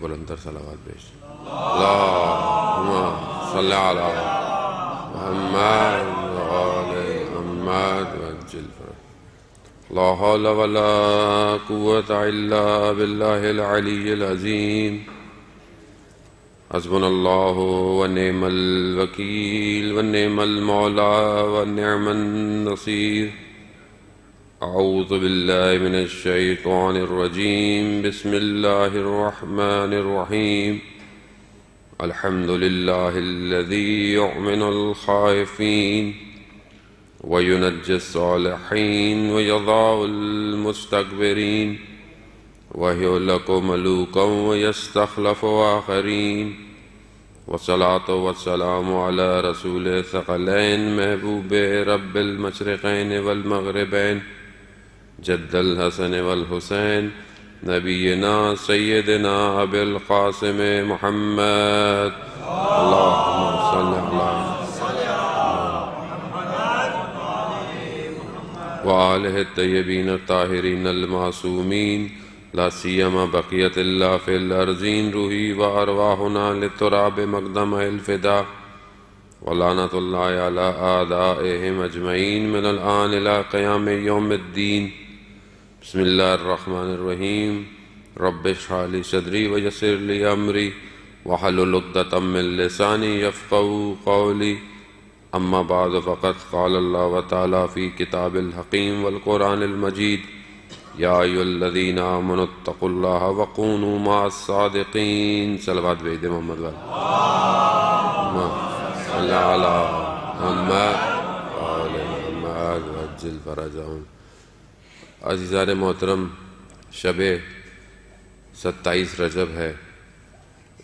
بلند تر صلوات بھیج دیں۔ اللہم صلی علی محمد وآل محمد وعجل فرج۔ لا حول ولا قوة الا باللہ العلی العظیم۔ حسبنا اللہ ونعم الوکیل ونعم المولا ونعم النصیر۔ اعوذ باللہ من الشیطان الرجیم، بسم اللہ الرحمن الرحیم۔ الحمد للہ الذی یؤمن الخائفین وینجی الصالحین ویضع المستکبرین وَيُهْلِكُ مَلُوكًا وَيَسْتَخْلَفُ آخَرِينَ۔ والصلاة والسلام على رسول الثقلین محبوب رب المشرقین والمغربین جد الحسن والحسین نبینا سیدنا ابی القاسم محمد۔ اللہم صلی وآلہ الطیبین الطاہرین المعصومین، لا سیما بقیت اللہ فی الارضین، روحی و ارواحنا للتراب مقدم الفدا، ولعنت اللہ علی اعدائہم اجمعین من الآن الى قیام یوم الدین۔ بسم اللہ الرحمن الرحیم۔ رب اشرح لی صدری ویسر لی امری واحلل عقدۃ من لسانی یفقہوا قولی۔ اما بعد فقد قال اللہ تعالی فی کتاب الحکیم والقرآن المجید، یا ایھا الذین آمنوا اتقوا اللہ وکونوا مع الصادقین۔ صلوات بھیج دیں محمد والے۔ صلی علی محمد وآل محمد وعجل فرجہم۔ عزیزان محترم، شب 27 رجب ہے،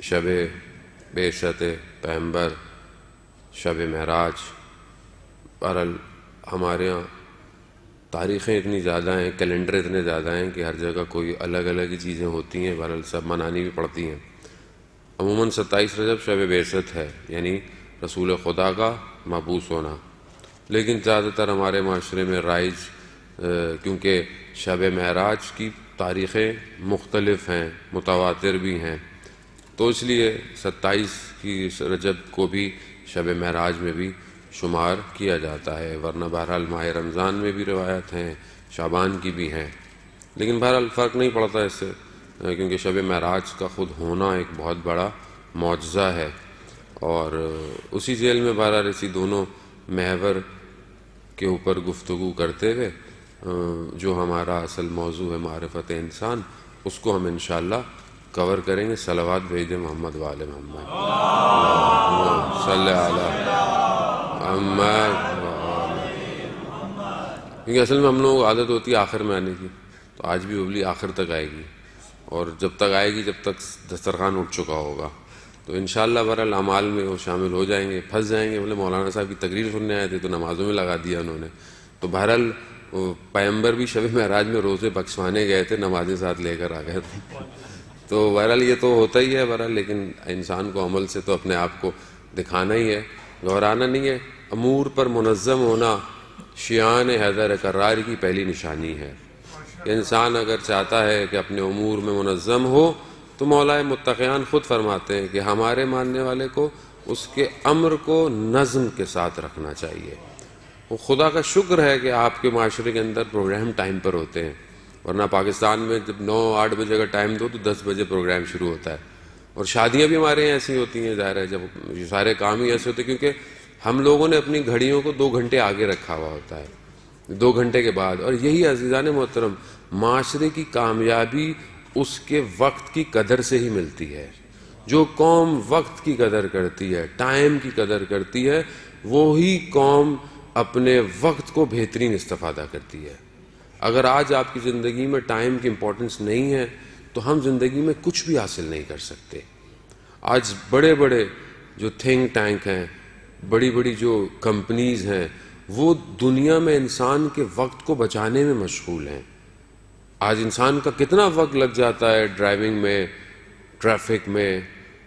شب بعثت پیغمبر، شب معراج۔ بہرحال ہمارے ہاں تاریخیں اتنی زیادہ ہیں، کیلنڈر اتنے زیادہ ہیں کہ ہر جگہ کوئی الگ الگ ہی چیزیں ہوتی ہیں، بہرحال سب منانی بھی پڑتی ہیں۔ عموماً 27 رجب شب بعثت ہے، یعنی رسول خدا کا مبعوث ہونا، لیکن زیادہ تر ہمارے معاشرے میں رائج کیونکہ شب معراج کی تاریخیں مختلف ہیں، متواتر بھی ہیں، تو اس لیے 27 کی رجب کو بھی شب معراج میں بھی شمار کیا جاتا ہے، ورنہ بہرحال ماہ رمضان میں بھی روایت ہیں، شعبان کی بھی ہیں، لیکن بہرحال فرق نہیں پڑتا اس سے، کیونکہ شب معراج کا خود ہونا ایک بہت بڑا معجزہ ہے۔ اور اسی ذیل میں بہرحال اسی دونوں محور کے اوپر گفتگو کرتے ہوئے جو ہمارا اصل موضوع ہے معرفت انسان، اس کو ہم انشاءاللہ کور کریں گے۔ صلوات بھیج دیں محمد وآل محمد۔ اللہم صلی علی محمد۔ کیونکہ اصل میں ہم لوگوں کو عادت ہوتی ہے آخر میں آنے کی، تو آج بھی ببلی آخر تک آئے گی، اور جب تک آئے گی جب تک دسترخوان اٹھ چکا ہوگا، تو انشاءاللہ بہرحال اعمال میں وہ شامل ہو جائیں گے، پھنس جائیں گے۔ بولے مولانا صاحب کی تقریر سننے آئے تھے تو نمازوں میں لگا دیا انہوں نے، تو بہرحال پیغمبر بھی شب معراج میں روزے بخشوانے گئے تھے، نمازیں ساتھ لے کر آ گئے تھے، تو بہرحال یہ تو ہوتا ہی ہے بہرحال، لیکن انسان کو عمل سے تو اپنے آپ کو دکھانا ہی ہے، گھبرانا نہیں ہے۔ امور پر منظم ہونا شیعان حیدر کرار کی پہلی نشانی ہے۔ انسان اگر چاہتا ہے کہ اپنے امور میں منظم ہو، تو مولا متقیان خود فرماتے ہیں کہ ہمارے ماننے والے کو اس کے امر کو نظم کے ساتھ رکھنا چاہیے۔ وہ خدا کا شکر ہے کہ آپ کے معاشرے کے اندر پروگرام ٹائم پر ہوتے ہیں، ورنہ پاکستان میں جب 9-8 بجے کا ٹائم دو تو 10 بجے پروگرام شروع ہوتا ہے، اور شادیاں بھی ہمارے یہاں ایسی ہوتی ہیں، ظاہر ہے جب یہ سارے کام ہی ایسے ہوتے ہیں، کیونکہ ہم لوگوں نے اپنی گھڑیوں کو 2 گھنٹے آگے رکھا ہوا ہوتا ہے، 2 گھنٹے کے بعد۔ اور یہی عزیزان محترم، معاشرے کی کامیابی اس کے وقت کی قدر سے ہی ملتی ہے۔ جو قوم وقت کی قدر کرتی ہے، ٹائم کی قدر کرتی ہے، وہی قوم اپنے وقت کو بہترین استفادہ کرتی ہے۔ اگر آج آپ کی زندگی میں ٹائم کی امپورٹنس نہیں ہے تو ہم زندگی میں کچھ بھی حاصل نہیں کر سکتے۔ آج بڑے بڑے جو تھنک ٹینک ہیں، بڑی بڑی جو کمپنیز ہیں، وہ دنیا میں انسان کے وقت کو بچانے میں مشغول ہیں۔ آج انسان کا کتنا وقت لگ جاتا ہے ڈرائیونگ میں، ٹریفک میں۔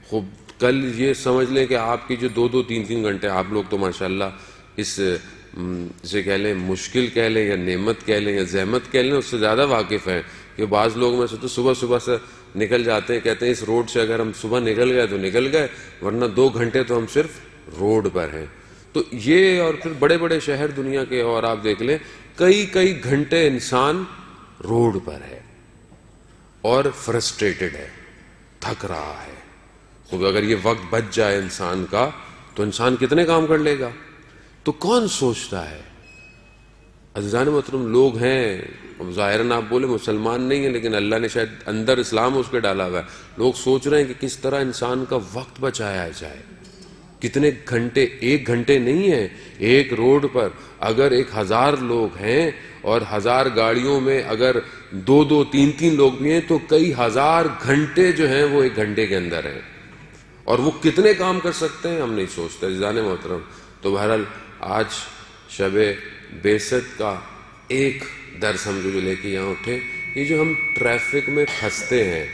خوب کل یہ سمجھ لیں کہ آپ کی جو 2-2 3-3 گھنٹے، آپ لوگ تو ماشاءاللہ اس اسے کہہ لیں مشکل کہہ لیں یا نعمت کہہ لیں یا زحمت کہہ لیں، اس سے زیادہ واقف ہیں کہ بعض لوگ میں سے تو صبح سے نکل جاتے ہیں, کہتے ہیں اس روڈ سے اگر ہم صبح نکل گئے تو نکل گئے, ورنہ 2 گھنٹے تو ہم صرف روڈ پر ہیں. تو یہ, اور پھر بڑے بڑے شہر دنیا کے اور آپ دیکھ لیں, کئی گھنٹے انسان روڈ پر ہے اور فرسٹریٹڈ ہے, تھک رہا ہے. تو اگر یہ وقت بچ جائے انسان کا تو انسان کتنے کام کر لے گا. تو کون سوچتا ہے؟ عزیزان محترم, لوگ ہیں, ظاہراً آپ بولے مسلمان نہیں ہیں, لیکن اللہ نے شاید اندر اسلام اس کے ڈالا ہوا ہے. لوگ سوچ رہے ہیں کہ کس طرح انسان کا وقت بچایا جائے. کتنے گھنٹے, 1 گھنٹے نہیں ہے, ایک روڈ پر اگر 1000 لوگ ہیں اور 1000 گاڑیوں میں اگر 2 3 لوگ بھی ہیں تو کئی ہزار گھنٹے جو ہیں وہ 1 گھنٹے کے اندر ہیں. اور وہ کتنے کام کر سکتے ہیں ہم نہیں سوچتے عزیزان محترم. تو بہرحال آج شب بعثت کا ایک درس ہم جو لے کے یہاں اٹھے, یہ جو ہم ٹریفک میں پھنستے ہیں,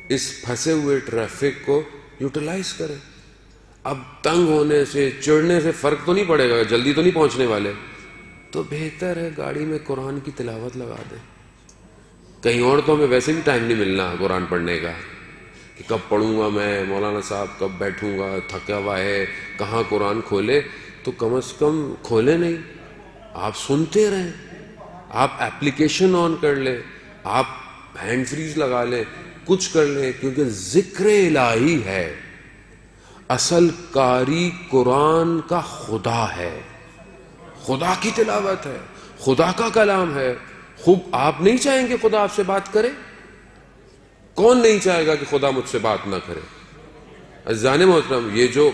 اس پھنسے ہوئے ٹریفک کو یوٹیلائز کریں. اب تنگ ہونے سے, چڑھنے سے فرق تو نہیں پڑے گا, جلدی تو نہیں پہنچنے والے, تو بہتر ہے گاڑی میں قرآن کی تلاوت لگا دیں. کہیں اور تو ہمیں ویسے بھی ٹائم نہیں ملنا قرآن پڑھنے کا, کہ کب پڑھوں گا میں, مولانا صاحب کب بیٹھوں گا, تھکا ہوا ہے, کہاں قرآن کھولے. تو کم از کم کھولے نہیں, آپ سنتے رہیں, آپ ایپلیکیشن آن کر لیں, آپ ہینڈ فریز لگا لیں, کچھ کر لیں, کیونکہ ذکر الہی ہے. اصل قاری قرآن کا خدا ہے, خدا کی تلاوت ہے, خدا کا کلام ہے. خوب آپ نہیں چاہیں گے خدا آپ سے بات کرے؟ کون نہیں چاہے گا کہ خدا مجھ سے بات نہ کرے؟ عزیزان محترم, یہ جو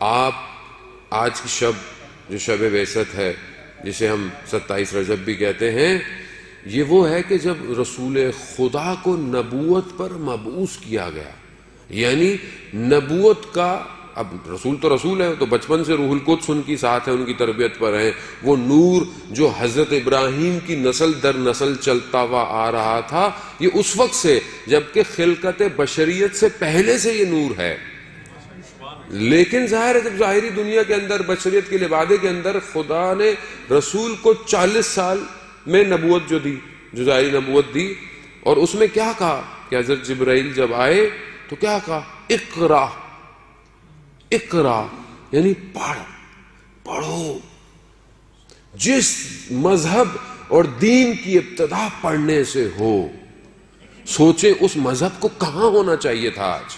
آپ آج کی جو شب بعثت ہے, جسے ہم 27 رجب بھی کہتے ہیں, یہ وہ ہے کہ جب رسول خدا کو نبوت پر مبعوث کیا گیا. یعنی نبوت کا, اب رسول تو رسول ہے, تو بچپن سے روح القدس ان کی ساتھ ہے, ان کی تربیت پر ہے. وہ نور جو حضرت ابراہیم کی نسل در نسل چلتا ہوا آ رہا تھا, یہ اس وقت سے, جبکہ خلقت بشریت سے پہلے سے یہ نور ہے. لیکن ظاہر ہے جب ظاہری دنیا کے اندر, بشریت کے لبادے کے اندر, خدا نے رسول کو 40 سال میں نبوت جو دی, جو ظاہری نبوت دی, اور اس میں کیا کہا کہ حضرت جبرائیل جب آئے تو کیا کہا, اقرا, اقرا یعنی پڑھو. جس مذہب اور دین کی ابتدا پڑھنے سے ہو, سوچیں اس مذہب کو کہاں ہونا چاہیے تھا آج.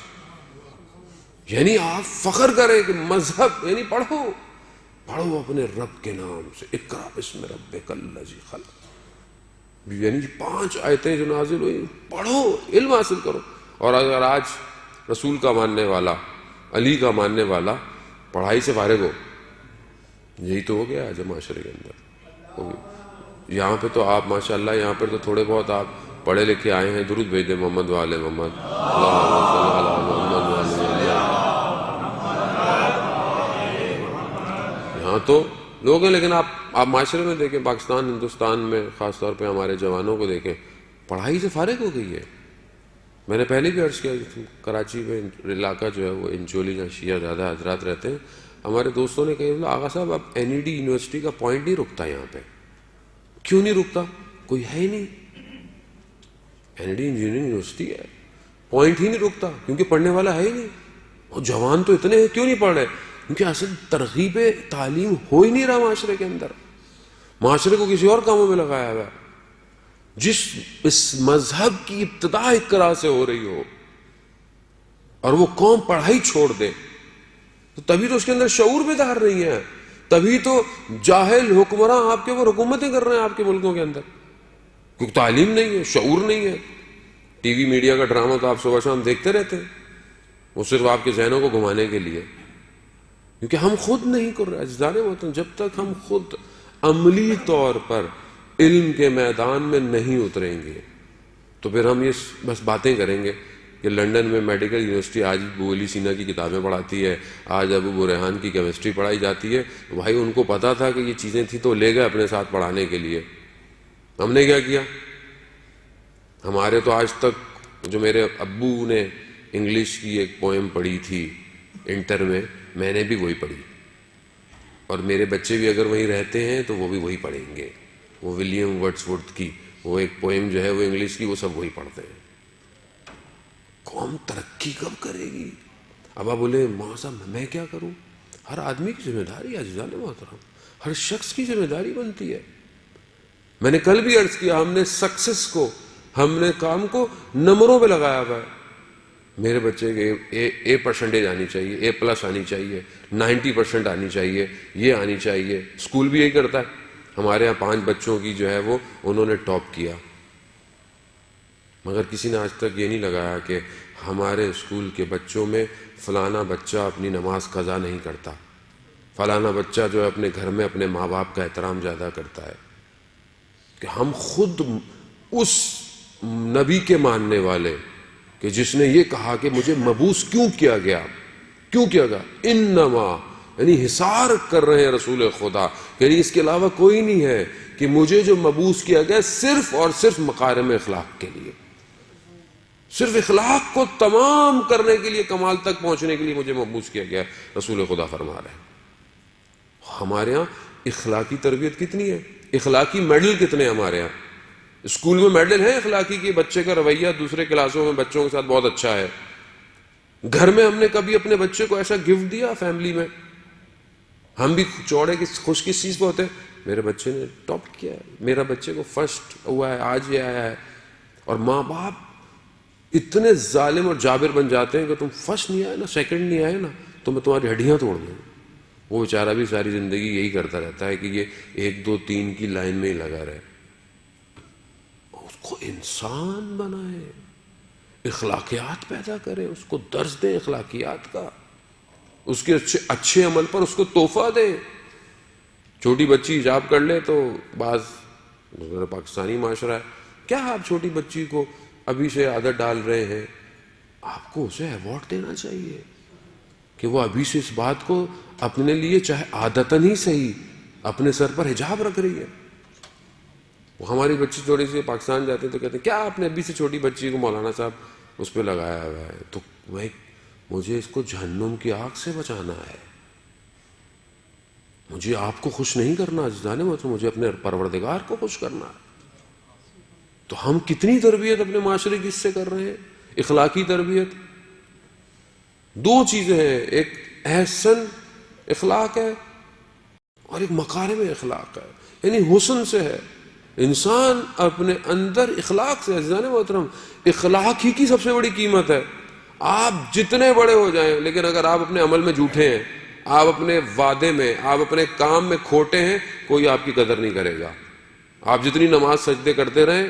یعنی آپ فخر کریں کہ مذہب, یعنی پڑھو اپنے رب کے نام سے, اقرا بسم ربک الذی خلق. یعنی 5 آیتیں جو نازل ہوئی, پڑھو, علم حاصل کرو. اور اگر آج رسول کا ماننے والا, علی کا ماننے والا پڑھائی سے فارغ ہو, یہی تو ہو گیا آج معاشرے کے اندر. یہاں پہ تو آپ ماشاءاللہ, یہاں پر تو تھوڑے بہت آپ پڑھے لکھے آئے ہیں, درود بھیج دیں محمد والے محمد, اللہم صلی علی محمد والے. یہاں تو لوگ ہیں, لیکن آپ معاشرے میں دیکھیں, پاکستان ہندوستان میں خاص طور پہ ہمارے جوانوں کو دیکھیں, پڑھائی سے فارغ ہو گئی ہے. میں نے پہلے بھی عرض کیا, کراچی میں علاقہ جو ہے وہ انچولی, جہاں شیعہ زیادہ حضرات رہتے ہیں, ہمارے دوستوں نے کہا آغا صاحب اب NED یونیورسٹی کا پوائنٹ نہیں رکتا یہاں پہ. کیوں نہیں رکتا؟ کوئی ہے ہی نہیں. NED انجینئرنگ یونیورسٹی ہے, پوائنٹ ہی نہیں رکتا, کیونکہ پڑھنے والا ہے ہی نہیں. اور جوان تو اتنے ہیں, کیوں نہیں پڑھ رہے؟ کیونکہ اصل ترغیب تعلیم ہو ہی نہیں رہا معاشرے کے اندر. معاشرے کو کسی اور کاموں میں لگایا ہوا ہے. اس مذہب کی ابتدا اقرا سے ہو رہی ہو اور وہ قوم پڑھائی چھوڑ دے, تو تبھی تو اس کے اندر شعور بیدار نہیں ہے, تبھی تو جاہل حکمراں آپ کے وہ حکومتیں کر رہے ہیں آپ کے ملکوں کے اندر, کیونکہ تعلیم نہیں ہے, شعور نہیں ہے. ٹی وی میڈیا کا ڈرامہ تو آپ صبح شام دیکھتے رہتے ہیں, وہ صرف آپ کے ذہنوں کو گھمانے کے لیے, کیونکہ ہم خود نہیں کر رہے. عزیزان محترم, جب تک ہم خود عملی طور پر علم کے میدان میں نہیں اتریں گے تو پھر ہم یہ بس باتیں کریں گے کہ لنڈن میں میڈیکل یونیورسٹی آج ابو علی سینا کی کتابیں پڑھاتی ہے, آج ابو ریحان کی کیمسٹری پڑھائی جاتی ہے. بھائی ان کو پتا تھا کہ یہ چیزیں تھیں تو لے گئے اپنے ساتھ پڑھانے کے لیے. ہم نے کیا کیا؟ ہمارے تو آج تک, جو میرے ابو نے انگلش کی ایک پوئم پڑھی تھی انٹر میں نے بھی وہی پڑھی, اور میرے بچے بھی اگر وہیں رہتے ہیں تو وہ بھی وہی پڑھیں گے. وہ ولیم ورڈز ورتھ کی وہ ایک پوئم جو ہے وہ انگلش کی, وہ سب وہی پڑھتے ہیں. قوم ترقی کب کرے گی؟ اب آپ بولے ماں صاحب میں کیا کروں؟ ہر آدمی کی ذمہ داری ہے عزیزان محترم، ہر شخص کی ذمہ داری بنتی ہے۔ میں نے کل بھی عرض کیا، ہم نے سکسس کو، ہم نے کام کو نمبروں پہ لگایا ہوا ہے۔ میرے بچے کے اے پرسنٹیج آنی چاہیے، اے پلس آنی چاہیے، 90% آنی چاہیے، یہ آنی چاہیے۔ اسکول بھی یہی کرتا ہے۔ ہمارے ہاں 5 بچوں کی جو ہے وہ انہوں نے ٹاپ کیا، مگر کسی نے آج تک یہ نہیں لگایا کہ ہمارے اسکول کے بچوں میں فلانا بچہ اپنی نماز قضا نہیں کرتا، فلانا بچہ جو ہے اپنے گھر میں اپنے ماں باپ کا احترام زیادہ کرتا ہے۔ کہ ہم خود اس نبی کے ماننے والے کہ جس نے یہ کہا کہ مجھے مبعوث کیوں کیا گیا، انما، یعنی حصار کر رہے ہیں رسول خدا، یعنی اس کے علاوہ کوئی نہیں ہے، کہ مجھے جو مبعوث کیا گیا صرف اور صرف مکارم اخلاق کے لیے، صرف اخلاق کو تمام کرنے کے لیے، کمال تک پہنچنے کے لیے مجھے مبعوث کیا گیا۔ رسول خدا فرما رہے ہیں۔ ہمارے ہاں اخلاقی تربیت کتنی ہے، اخلاقی میڈل کتنے ہمارے ہاں؟ اسکول میں میڈل ہے اخلاقی کی، بچے کا رویہ دوسرے کلاسوں میں بچوں کے ساتھ بہت اچھا ہے۔ گھر میں ہم نے کبھی اپنے بچے کو ایسا گفٹ دیا؟ فیملی میں ہم بھی چوڑے کی خوش کس چیز پہ ہوتے ہیں؟ میرے بچے نے ٹاپ کیا ہے، میرا بچے کو فرسٹ ہوا ہے، آج یہ آیا ہے۔ اور ماں باپ اتنے ظالم اور جابر بن جاتے ہیں کہ تم فرسٹ نہیں آئے نا، سیکنڈ نہیں آئے نا، تو میں تمہاری ہڈیاں توڑ دوں۔ وہ بیچارہ بھی ساری زندگی یہی کرتا رہتا ہے کہ یہ 1 2 3 کی لائن میں ہی لگا رہے۔ اس کو انسان بنائے، اخلاقیات پیدا کرے، اس کو درس دیں اخلاقیات کا، اس کے اچھے عمل پر اس کو تحفہ دیں۔ چھوٹی بچی حجاب کر لے تو بعض پاکستانی معاشرہ ہے، کیا آپ چھوٹی بچی کو ابھی سے عادت ڈال رہے ہیں؟ آپ کو اسے ایوارڈ دینا چاہیے کہ وہ ابھی سے اس بات کو اپنے لیے، چاہے عادتاً ہی صحیح، اپنے سر پر حجاب رکھ رہی ہے۔ وہ ہماری بچی تھوڑی سی پاکستان جاتے تو کہتے ہیں کیا آپ نے ابھی سے چھوٹی بچی کو مولانا صاحب اس پہ لگایا ہوا ہے؟ تو مجھے اس کو جہنم کی آگ سے بچانا ہے، مجھے آپ کو خوش نہیں کرنا عزیزان محترم، مجھے اپنے پروردگار کو خوش کرنا ہے۔ تو ہم کتنی تربیت اپنے معاشرے کی اس سے کر رہے ہیں، اخلاقی تربیت۔ 2 چیزیں ہیں، ایک احسن اخلاق ہے اور ایک مکارم اخلاق ہے، یعنی حسن سے ہے۔ انسان اپنے اندر اخلاق سے، عزیزان محترم اخلاق ہی کی سب سے بڑی قیمت ہے۔ آپ جتنے بڑے ہو جائیں لیکن اگر آپ اپنے عمل میں جھوٹے ہیں، آپ اپنے وعدے میں، آپ اپنے کام میں کھوٹے ہیں، کوئی آپ کی قدر نہیں کرے گا۔ آپ جتنی نماز سجدے کرتے رہیں،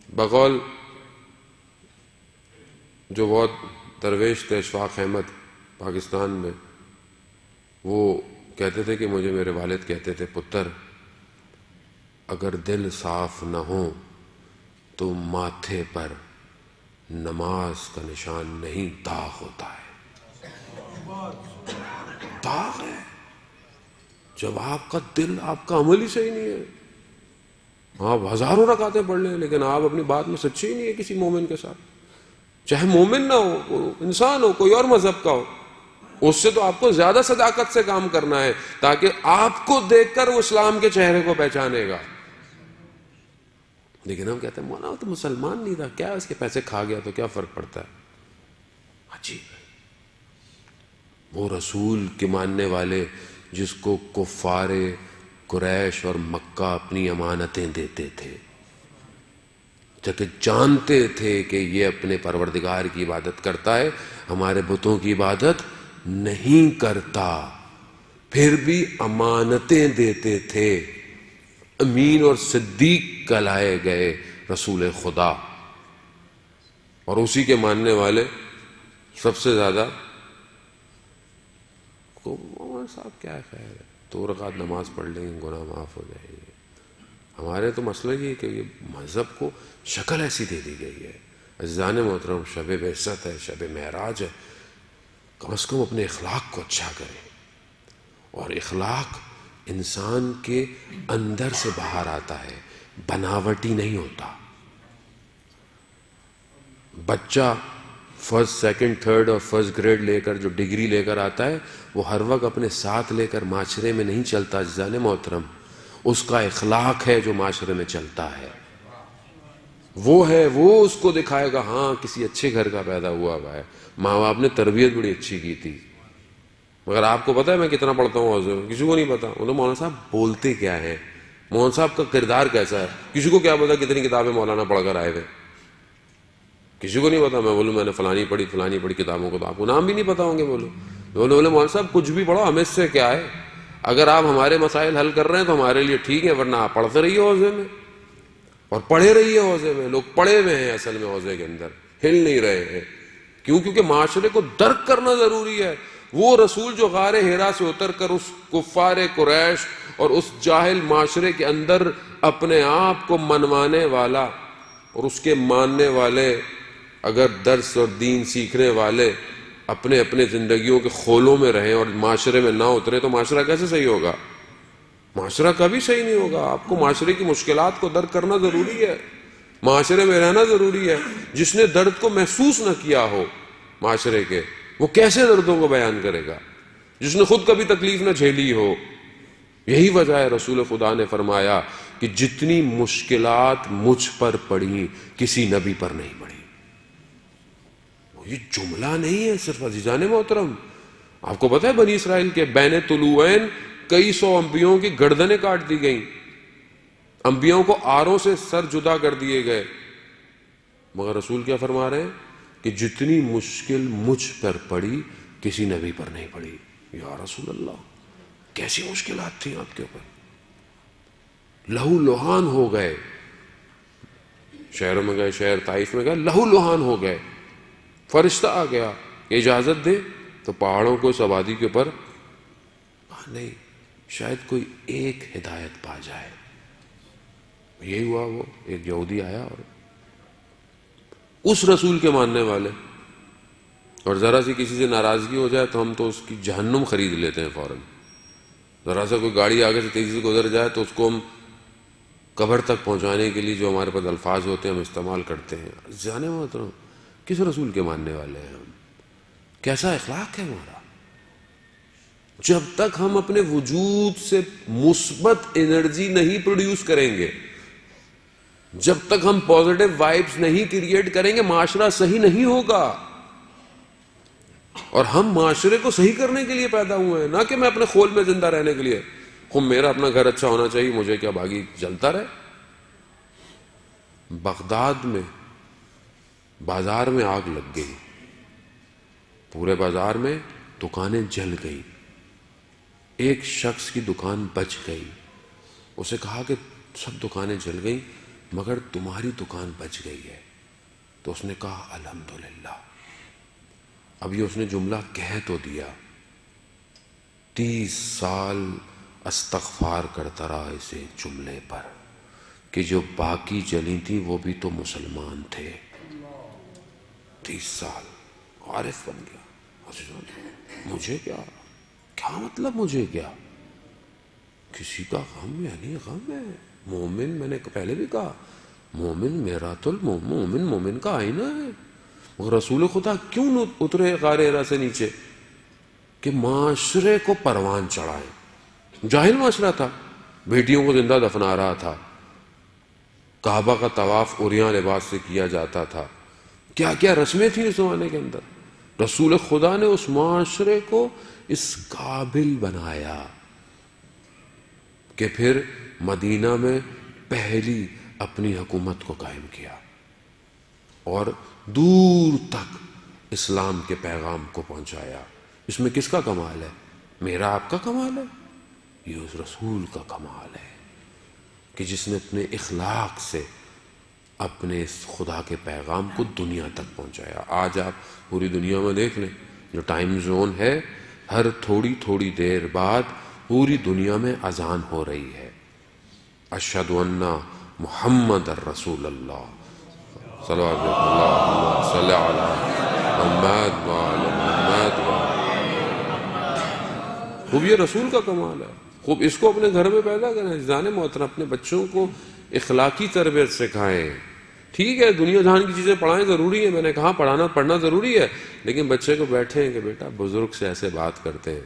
بقول جو بہت درویش تھے اشفاق احمد پاکستان میں، وہ کہتے تھے کہ مجھے میرے والد کہتے تھے پتر اگر دل صاف نہ ہو تو ماتھے پر نماز کا نشان نہیں، داغ ہوتا ہے، داغ ہے۔ جب آپ کا دل، آپ کا عمل ہی صحیح نہیں ہے، آپ ہزاروں رکعتیں پڑھ لیں لیکن آپ اپنی بات میں سچے ہی نہیں ہے کسی مومن کے ساتھ، چاہے مومن نہ ہو، انسان ہو، کوئی اور مذہب کا ہو، اس سے تو آپ کو زیادہ صداقت سے کام کرنا ہے تاکہ آپ کو دیکھ کر وہ اسلام کے چہرے کو پہچانے گا۔ لیکن ہم کہتے ہیں مولانا وہ تو مسلمان نہیں تھا، کیا اس کے پیسے کھا گیا تو کیا فرق پڑتا ہے؟ عجیب ہے۔ وہ رسول کے ماننے والے جس کو کفار قریش اور مکہ اپنی امانتیں دیتے تھے، جبکہ جانتے تھے کہ یہ اپنے پروردگار کی عبادت کرتا ہے، ہمارے بتوں کی عبادت نہیں کرتا، پھر بھی امانتیں دیتے تھے۔ امین اور صدیق کہلائے گئے رسول خدا، اور اسی کے ماننے والے سب سے زیادہ صاحب کیا خیر ہے، 2 رکعت نماز پڑھ لیں گے گناہ معاف ہو جائے گی۔ ہمارے تو مسئلہ یہ ہے کہ یہ مذہب کو شکل ایسی دے دی گئی ہے۔ عزیزان محترم شب بعثت ہے، شب معراج ہے، کم از کم اپنے اخلاق کو اچھا کریں، اور اخلاق انسان کے اندر سے باہر آتا ہے، بناوٹی نہیں ہوتا۔ بچہ فرسٹ، سیکنڈ، تھرڈ اور فرسٹ گریڈ لے کر جو ڈگری لے کر آتا ہے، وہ ہر وقت اپنے ساتھ لے کر معاشرے میں نہیں چلتا عزیزان محترم، اس کا اخلاق ہے جو معاشرے میں چلتا ہے۔ وہ ہے، وہ اس کو دکھائے گا ہاں کسی اچھے گھر کا پیدا ہوا ہے، ماں باپ نے تربیت بڑی اچھی کی تھی. مگر آپ کو پتا ہے میں کتنا پڑھتا ہوں حوضے میں؟ کسی کو نہیں پتا. وہ تو مولانا صاحب بولتے کیا ہے، مولانا صاحب کا کردار کیسا ہے، کسی کو کیا پتا کتنی کتابیں مولانا پڑھ کر آئے ہوئے، کسی کو نہیں پتا. میں بولوں میں نے فلانی پڑھی کتابوں کو، تو آپ کو نام بھی نہیں پتا ہوں گے. بولے مولانا صاحب کچھ بھی پڑھو، ہمیں اس سے کیا ہے، اگر آپ ہمارے مسائل حل کر رہے ہیں تو ہمارے لیے ٹھیک ہے، ورنہ آپ پڑھتے رہیے حوضے میں، اور پڑھے رہیے حوضے میں. لوگ پڑھے ہوئے ہیں اصل میں حوضے کے اندر، ہل نہیں رہے ہیں. کیوں؟ کیونکہ معاشرے کو درک کرنا ضروری ہے. وہ رسول جو غار حرا سے اتر کر اس کفار قریش اور اس جاہل معاشرے کے اندر اپنے آپ کو منوانے والا اور اس کے ماننے والے، اگر درس اور دین سیکھنے والے اپنے اپنے زندگیوں کے خولوں میں رہیں اور معاشرے میں نہ اترے تو معاشرہ کیسے صحیح ہوگا؟ معاشرہ کبھی صحیح نہیں ہوگا. آپ کو معاشرے کی مشکلات کو درک کرنا ضروری ہے، معاشرے میں رہنا ضروری ہے. جس نے درد کو محسوس نہ کیا ہو معاشرے کے، وہ کیسے دردوں کو بیان کرے گا؟ جس نے خود کبھی تکلیف نہ جھیلی ہو. یہی وجہ ہے رسول خدا نے فرمایا کہ جتنی مشکلات مجھ پر پڑی کسی نبی پر نہیں پڑی. یہ جملہ نہیں ہے صرف عزیزان محترم. آپ کو پتا ہے بنی اسرائیل کے بین طلوعین کئی سو انبیاؤں کی گردنیں کاٹ دی گئیں، انبیاؤں کو آروں سے سر جدا کر دیے گئے. مگر رسول کیا فرما رہے ہیں کہ جتنی مشکل مجھ پر پڑی کسی نبی پر نہیں پڑی. یا رسول اللہ، کیسی مشکلات تھیں آپ کے اوپر؟ لہو لہان ہو گئے، شہروں میں گئے، شہر طائف میں گئے، لہو لہان ہو گئے. فرشتہ آ گیا کہ اجازت دے تو پہاڑوں کو اس آبادی کے اوپر نہیں، شاید کوئی ایک ہدایت پا جائے. یہی ہوا. وہ ایک یہودی آیا اور اس رسول کے ماننے والے، اور ذرا سی کسی سے ناراضگی ہو جائے تو ہم تو اس کی جہنم خرید لیتے ہیں فوراً. ذرا سا کوئی گاڑی آگے سے تیزی سے گزر جائے تو اس کو ہم قبر تک پہنچانے کے لیے جو ہمارے پاس الفاظ ہوتے ہیں ہم استعمال کرتے ہیں. جانے محترم کس رسول کے ماننے والے ہیں ہم؟ کیسا اخلاق ہے ہمارا؟ جب تک ہم اپنے وجود سے مثبت انرجی نہیں پروڈیوس کریں گے، جب تک ہم پازیٹیو وائبس نہیں کریٹ کریں گے، معاشرہ صحیح نہیں ہوگا. اور ہم معاشرے کو صحیح کرنے کے لیے پیدا ہوئے ہیں، نہ کہ میں اپنے خول میں زندہ رہنے کے لیے. میرا اپنا گھر اچھا ہونا چاہیے، مجھے کیا باغی جلتا رہے. بغداد میں بازار میں آگ لگ گئی، پورے بازار میں دکانیں جل گئی. ایک شخص کی دکان بچ گئی. اسے کہا کہ سب دکانیں جل گئیں مگر تمہاری دکان بچ گئی ہے. تو اس نے کہا الحمدللہ. اب یہ اس نے جملہ کہہ تو دیا، 30 سال استغفار کرتا رہا اسے جملے پر کہ جو باقی جلی تھی وہ بھی تو مسلمان تھے. 30 سال عارف بن گیا. مجھے کیا مطلب، مجھے کیا، کسی کا غم یعنی غم ہے. مومن، میں نے پہلے بھی کہا، مومن میرات المومن، مومن کا آئینہ ہے. رسول خدا کیوں اترے غار حرا سے نیچے؟ کہ معاشرے کو پروان چڑھائے. جاہل معاشرہ تھا، بیٹیوں کو زندہ دفنا رہا تھا، کعبہ کا طواف عریاں لباس سے کیا جاتا تھا، کیا کیا رسمیں تھیں اس زمانے کے اندر. رسول خدا نے اس معاشرے کو اس قابل بنایا کہ پھر مدینہ میں پہلی اپنی حکومت کو قائم کیا اور دور تک اسلام کے پیغام کو پہنچایا. اس میں کس کا کمال ہے؟ میرا آپ کا کمال ہے؟ یہ اس رسول کا کمال ہے کہ جس نے اپنے اخلاق سے اپنے اس خدا کے پیغام کو دنیا تک پہنچایا. آج آپ پوری دنیا میں دیکھ لیں، جو ٹائم زون ہے، ہر تھوڑی تھوڑی دیر بعد پوری دنیا میں اذان ہو رہی ہے، اشہد ان محمد الرسول اللہ، صلوات اللہ صلی علی محمد وعلی محمد. خوب یہ رسول کا کمال ہے. خوب اس کو اپنے گھر میں پیدا کریں. جانے محترم اپنے بچوں کو اخلاقی تربیت سکھائیں. ٹھیک ہے دنیا جہان کی چیزیں پڑھائیں، ضروری ہے، میں نے کہا پڑھنا ضروری ہے، لیکن بچے کو بیٹھیں کہ بیٹا بزرگ سے ایسے بات کرتے ہیں.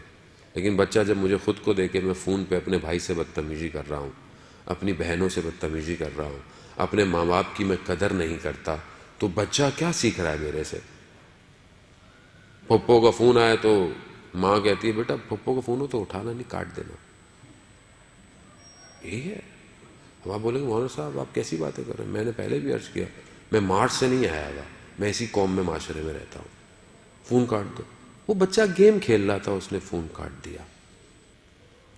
لیکن بچہ جب مجھے خود کو دیکھے میں فون پہ اپنے بھائی سے بدتمیزی کر رہا ہوں، اپنی بہنوں سے بدتمیزی کر رہا ہوں، اپنے ماں باپ کی میں قدر نہیں کرتا تو بچہ کیا سیکھ رہا ہے میرے سے؟ پھپھو کا فون آیا تو ماں کہتی ہے بیٹا پھپھو کا فون ہو تو اٹھانا نہیں، کاٹ دینا. یہی ہے. اب آپ بولیں گے مولانا صاحب آپ کیسی باتیں کر رہے ہیں؟ میں نے پہلے بھی عرض کیا میں مارچ سے نہیں آیا ہوا، میں اسی قوم میں معاشرے میں رہتا ہوں. فون کاٹ دو. وہ بچہ گیم کھیل رہا تھا، اس نے فون کاٹ دیا.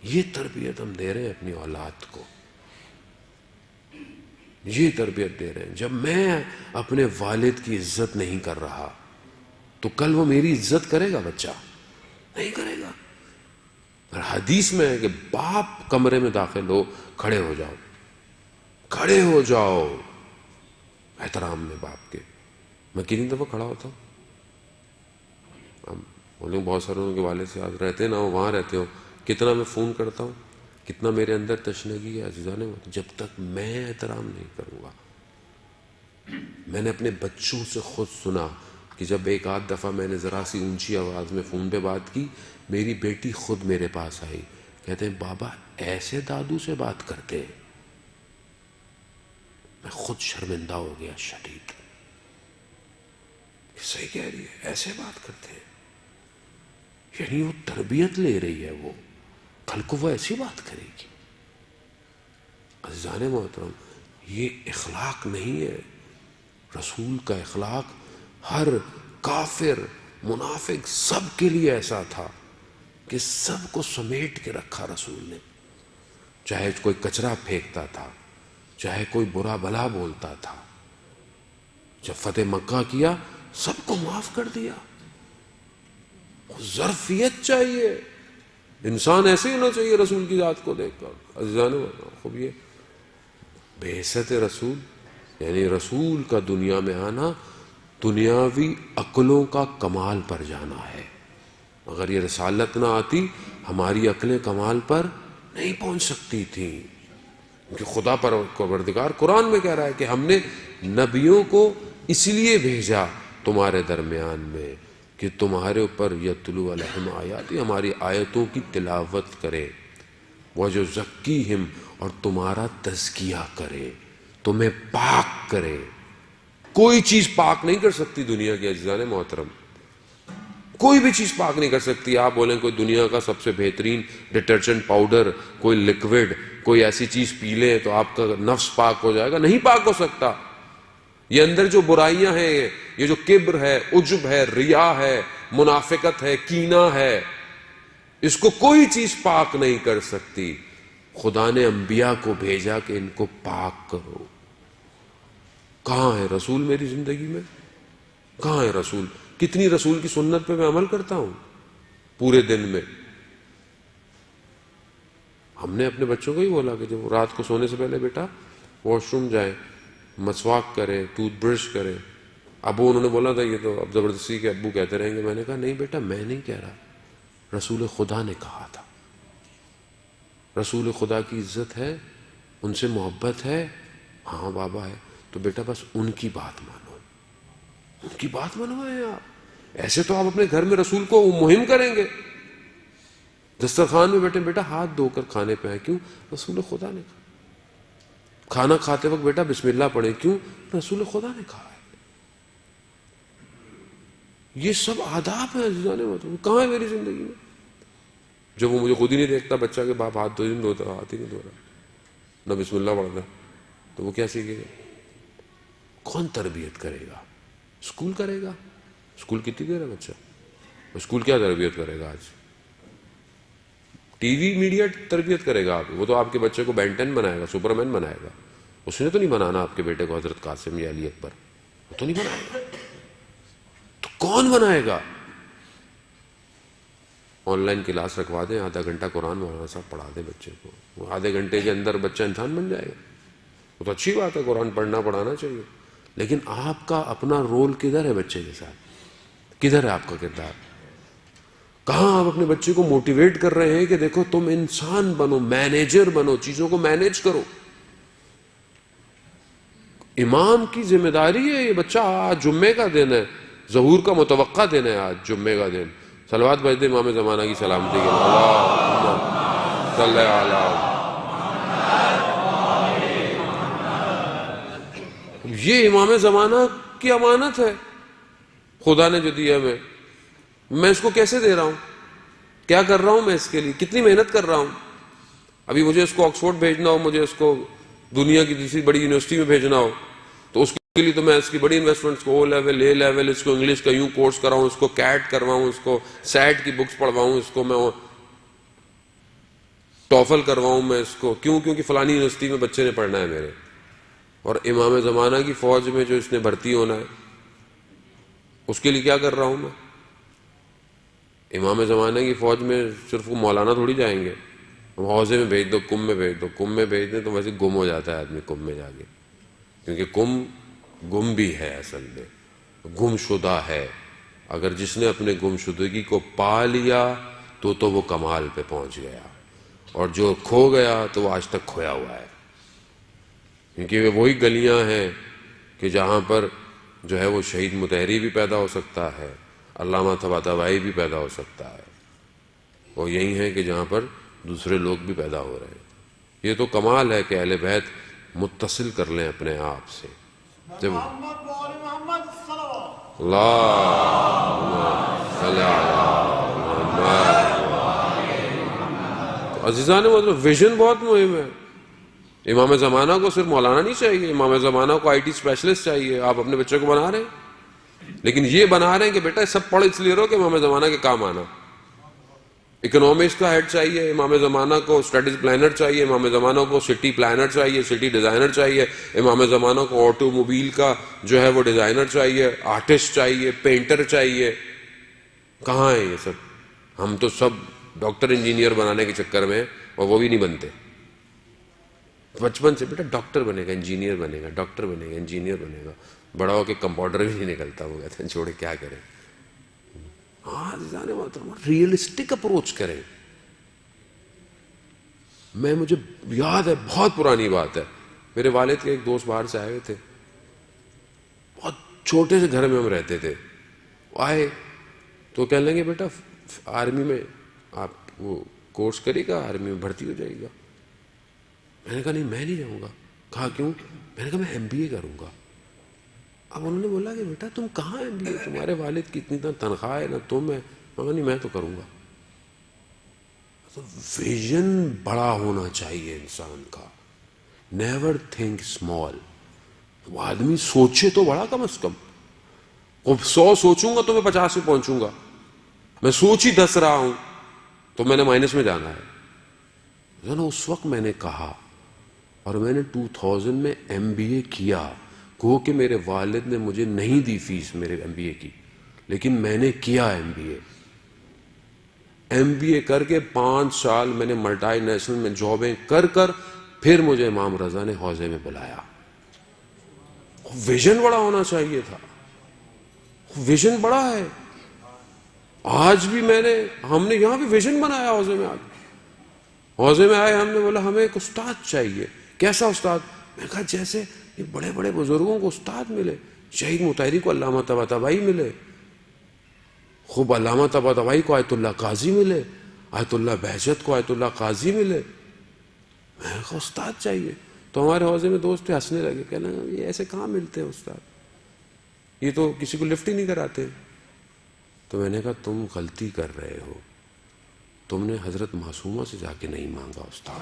یہ تربیت ہم دے رہے ہیں اپنی اولاد کو، یہ تربیت دے رہے ہیں. جب میں اپنے والد کی عزت نہیں کر رہا تو کل وہ میری عزت کرے گا؟ بچہ نہیں کرے گا. اور حدیث میں ہے کہ باپ کمرے میں داخل ہو کھڑے ہو جاؤ، کھڑے ہو جاؤ احترام میں باپ کے. میں کتنی دفعہ کھڑا ہوتا ہوں. اب بولیں بہت سارے ان کے والد سے آج رہتے نہ ہو، وہاں رہتے ہو، کتنا میں فون کرتا ہوں، کتنا میرے اندر تشنگی ہے عزیزان. جب تک میں احترام نہیں کروں گا. میں نے اپنے بچوں سے خود سنا کہ جب ایک آدھ دفعہ میں نے ذرا سی اونچی آواز میں فون پہ بات کی، میری بیٹی خود میرے پاس آئی، کہتے ہیں بابا ایسے دادو سے بات کرتے ہیں. میں خود شرمندہ ہو گیا شدید. صحیح کہہ رہی ہے، ایسے بات کرتے ہیں. یعنی وہ تربیت لے رہی ہے، وہ کل کو وہ ایسی بات کرے گی. عزیزان محترم یہ اخلاق نہیں ہے. رسول کا اخلاق ہر کافر منافق سب کے لیے ایسا تھا کہ سب کو سمیٹ کے رکھا رسول نے. چاہے کوئی کچرا پھینکتا تھا، چاہے کوئی برا بھلا بولتا تھا، جب فتح مکہ کیا سب کو معاف کر دیا. ظرفیت چاہیے. انسان ایسے ہی ہونا چاہیے رسول کی ذات کو دیکھ کر. عزیزان خوب یہ بعثت رسول یعنی رسول کا دنیا میں آنا دنیاوی عقلوں کا کمال پر جانا ہے. اگر یہ رسالت نہ آتی ہماری عقلیں کمال پر نہیں پہنچ سکتی تھیں. کیونکہ خدا پروردگار قرآن میں کہہ رہا ہے کہ ہم نے نبیوں کو اس لیے بھیجا تمہارے درمیان میں کہ تمہارے اوپر یتلو علیہم آیاتی، ہماری آیتوں کی تلاوت کرے، وَيُزَكِّيهِمْ اور تمہارا تزکیہ کرے، تمہیں پاک کرے. کوئی چیز پاک نہیں کر سکتی دنیا کے عزیزان محترم، کوئی بھی چیز پاک نہیں کر سکتی. آپ بولیں کوئی دنیا کا سب سے بہترین ڈٹرجنٹ پاؤڈر، کوئی لکوڈ، کوئی ایسی چیز پی لیں تو آپ کا نفس پاک ہو جائے گا، نہیں پاک ہو سکتا. یہ اندر جو برائیاں ہیں، یہ جو کبر ہے، عجب ہے، ریا ہے، منافقت ہے، کینہ ہے، اس کو کوئی چیز پاک نہیں کر سکتی. خدا نے انبیاء کو بھیجا کہ ان کو پاک کرو. کہاں ہے رسول میری زندگی میں؟ کہاں ہے رسول؟ کتنی رسول کی سنت پہ میں عمل کرتا ہوں پورے دن میں؟ ہم نے اپنے بچوں کو ہی بولا کہ جب رات کو سونے سے پہلے بیٹا واش روم جائیں، مسواک کرے، ٹوتھ برش کرے. ابو انہوں نے بولا تھا یہ تو اب زبردستی کے ابو کہتے رہیں گے. میں نے کہا نہیں بیٹا میں نہیں کہہ رہا، رسول خدا نے کہا تھا. رسول خدا کی عزت ہے، ان سے محبت ہے. ہاں بابا ہے تو بیٹا بس ان کی بات مانو، ان کی بات منوائیں آپ. ایسے تو آپ اپنے گھر میں رسول کو مہم کریں گے. دسترخوان میں بیٹھے بیٹا ہاتھ دھو کر کھانے پہ آئے، کیوں؟ رسول خدا نے کہا. کھانا کھاتے وقت بیٹا بسم اللہ پڑھیں، کیوں؟ رسول خدا نے کہا ہے. یہ سب آداب ہیں عزیزان محترم. کہاں ہے میری زندگی میں؟ جب وہ مجھے خود ہی نہیں دیکھتا بچہ کے باپ ہاتھ دھوتا، ہاتھ ہی نہیں دھو رہا، نہ بسم اللہ پڑھتا، تو وہ کیا سیکھے گا؟ کون تربیت کرے گا؟ اسکول کرے گا؟ اسکول کتنی دیر ہے بچہ؟ اسکول کیا تربیت کرے گا؟ آج ٹی وی میڈیا تربیت کرے گا. آپ وہ تو آپ کے بچے کو بینٹن بنائے گا، سپرمین بنائے گا. اس نے تو نہیں بنانا آپ کے بیٹے کو حضرت قاسم یا علی اکبر، وہ تو نہیں بنائے گا. تو کون بنائے گا؟ آن لائن کلاس رکھوا دیں، آدھا گھنٹہ قرآن مولانا صاحب پڑھا دیں بچے کو، وہ آدھے گھنٹے کے اندر بچہ انسان بن جائے گا. وہ تو اچھی بات ہے، قرآن پڑھنا پڑھانا چاہیے. لیکن آپ کا اپنا رول کدھر ہے بچے کے ساتھ؟ کدھر ہے آپ کا کردار؟ کہاں آپ اپنے بچے کو موٹیویٹ کر رہے ہیں کہ دیکھو تم انسان بنو، مینیجر بنو، چیزوں کو مینیج کرو. امام کی ذمہ داری ہے. یہ بچہ آج جمعے کا دن ہے، ظہور کا متوقع دن ہے، آج جمعے کا دن. صلوات بھیج دے امام زمانہ کی سلامتی کے لیے. اللہم صلی علی یہ امام زمانہ کی امانت ہے خدا نے جو دیا میں اس کو کیسے دے رہا ہوں, کیا کر رہا ہوں میں اس کے لیے, کتنی محنت کر رہا ہوں. ابھی مجھے اس کو آکسفورڈ بھیجنا ہو, مجھے اس کو دنیا کی دوسری بڑی یونیورسٹی میں بھیجنا ہو, تو اس کے لیے تو میں اس کی بڑی انویسٹمنٹس کو او لیول اے لیول, اس کو انگلش کا یوں کورس کراؤں, اس کو کیٹ کرواؤں, اس کو سیٹ کی بکس پڑھواؤں, اس کو میں ٹوفل کرواؤں میں اس کو, کیونکہ فلانی یونیورسٹی میں بچے نے پڑھنا ہے میرے. اور امام زمانہ کی فوج میں جو اس نے بھرتی ہونا ہے اس کے لیے کیا کر رہا ہوں میں. امام زمانہ کی فوج میں صرف وہ مولانا تھوڑی جائیں گے, حوضے میں بھیج دو, کم میں بھیج دو, کم میں بھیج دیں تو ویسے گم ہو جاتا ہے آدمی کم میں جا کے, کیونکہ کم گم بھی ہے, اصل میں گم شدہ ہے. اگر جس نے اپنے گم شدگی کو پا لیا تو وہ کمال پہ پہنچ گیا, اور جو کھو گیا تو وہ آج تک کھویا ہوا ہے. کیونکہ وہی گلیاں ہیں کہ جہاں پر جو ہے وہ شہید مطہری بھی پیدا ہو سکتا ہے, علامہ طباطبائی بھی پیدا ہو سکتا ہے, وہ یہی ہے کہ جہاں پر دوسرے لوگ بھی پیدا ہو رہے ہیں. یہ تو کمال ہے کہ اہل بیت متصل کر لیں اپنے آپ سے. جب تو عزیزان مطلب ویژن بہت مہم ہے. امام زمانہ کو صرف مولانا نہیں چاہیے, امام زمانہ کو آئی ٹی اسپیشلسٹ چاہیے. آپ اپنے بچے کو بنا رہے ہیں, لیکن یہ بنا رہے ہیں کہ بیٹا سب پڑھ اس لیے رہو کہ امام زمانہ کے کام آنا. اکنامکس کا ہیڈ چاہیے امام زمانہ کو, اسٹریٹجی پلانر چاہیے امام زمانہ کو, سٹی پلانر چاہیے, سٹی ڈیزائنر چاہیے امام زمانہ کو, آٹو موبائل کا جو ہے وہ ڈیزائنر چاہیے, آرٹسٹ چاہیے, پینٹر چاہیے. کہاں ہیں یہ سب؟ ہم تو سب ڈاکٹر انجینئر بنانے کے چکر میں, اور وہ بھی نہیں بنتے. بچپن سے بیٹا ڈاکٹر بنے گا, انجینئر بنے گا, ڈاکٹر بنے گا, انجینئر بنے گا, بڑا ہو کے کمپاؤنڈر بھی نہیں نکلتا. وہ کہتے ہیں چھوڑے کیا کریں. ہاں ریئلسٹک اپروچ کریں. مجھے یاد ہے, بہت پرانی بات ہے, میرے والد کے ایک دوست باہر سے آئے ہوئے تھے, بہت چھوٹے سے گھر میں ہم رہتے تھے. آئے تو کہنے لگے بیٹا آرمی میں آپ وہ کورس کرے گا, آرمی میں بھرتی ہو جائے گا. میں نے کہا نہیں میں نہیں جاؤں گا. کہا کیوں؟ میں نے کہا میں MBA کروں گا. اب انہوں نے بولا کہ بیٹا تم کہاں MBA, تمہارے والد کی اتنی تنخواہ ہے, نہ تم ہے. میں کہا نہیں میں تو کروں گا. تو ویژن بڑا ہونا چاہیے انسان کا. Never think small. وہ آدمی سوچے تو بڑا, کم از کم. 100 سوچوں گا تو میں 50 پہ پہنچوں گا. میں سوچ ہی 10 رہا ہوں تو میں نے مائنس میں جانا ہے. اس وقت میں نے کہا, اور میں نے 2000 میں MBA کیا. گو کہ میرے والد نے مجھے نہیں دی فیس میرے MBA کی, لیکن میں نے کیا MBA کر کے 5 سال میں نے ملٹی نیشنل میں جابیں کر پھر مجھے امام رضا نے حوضے میں بلایا. ویژن بڑا ہونا چاہیے تھا. ویژن بڑا ہے. آج بھی ہم نے یہاں بھی ویژن بنایا حوضے میں. حوضے میں آئے, ہم نے بولا ہمیں ایک استاد چاہیے. کیسا استاد؟ میں کہا جیسے یہ بڑے بڑے بزرگوں کو استاد ملے. شہید مطہری کو علامہ طباطبائی ملے, خوب علامہ طباطبائی کو آیت اللہ قاضی ملے, آیت اللہ بہجت کو آیت اللہ قاضی ملے. میں کہا استاد چاہیے. تو ہمارے حوضے میں دوست پہ ہنسنے لگے, کہنے لگے یہ ایسے کہاں ملتے ہیں استاد, یہ تو کسی کو لفٹ ہی نہیں کراتے. تو میں نے کہا تم غلطی کر رہے ہو, تم نے حضرت معصومہ سے جا کے نہیں مانگا استاد.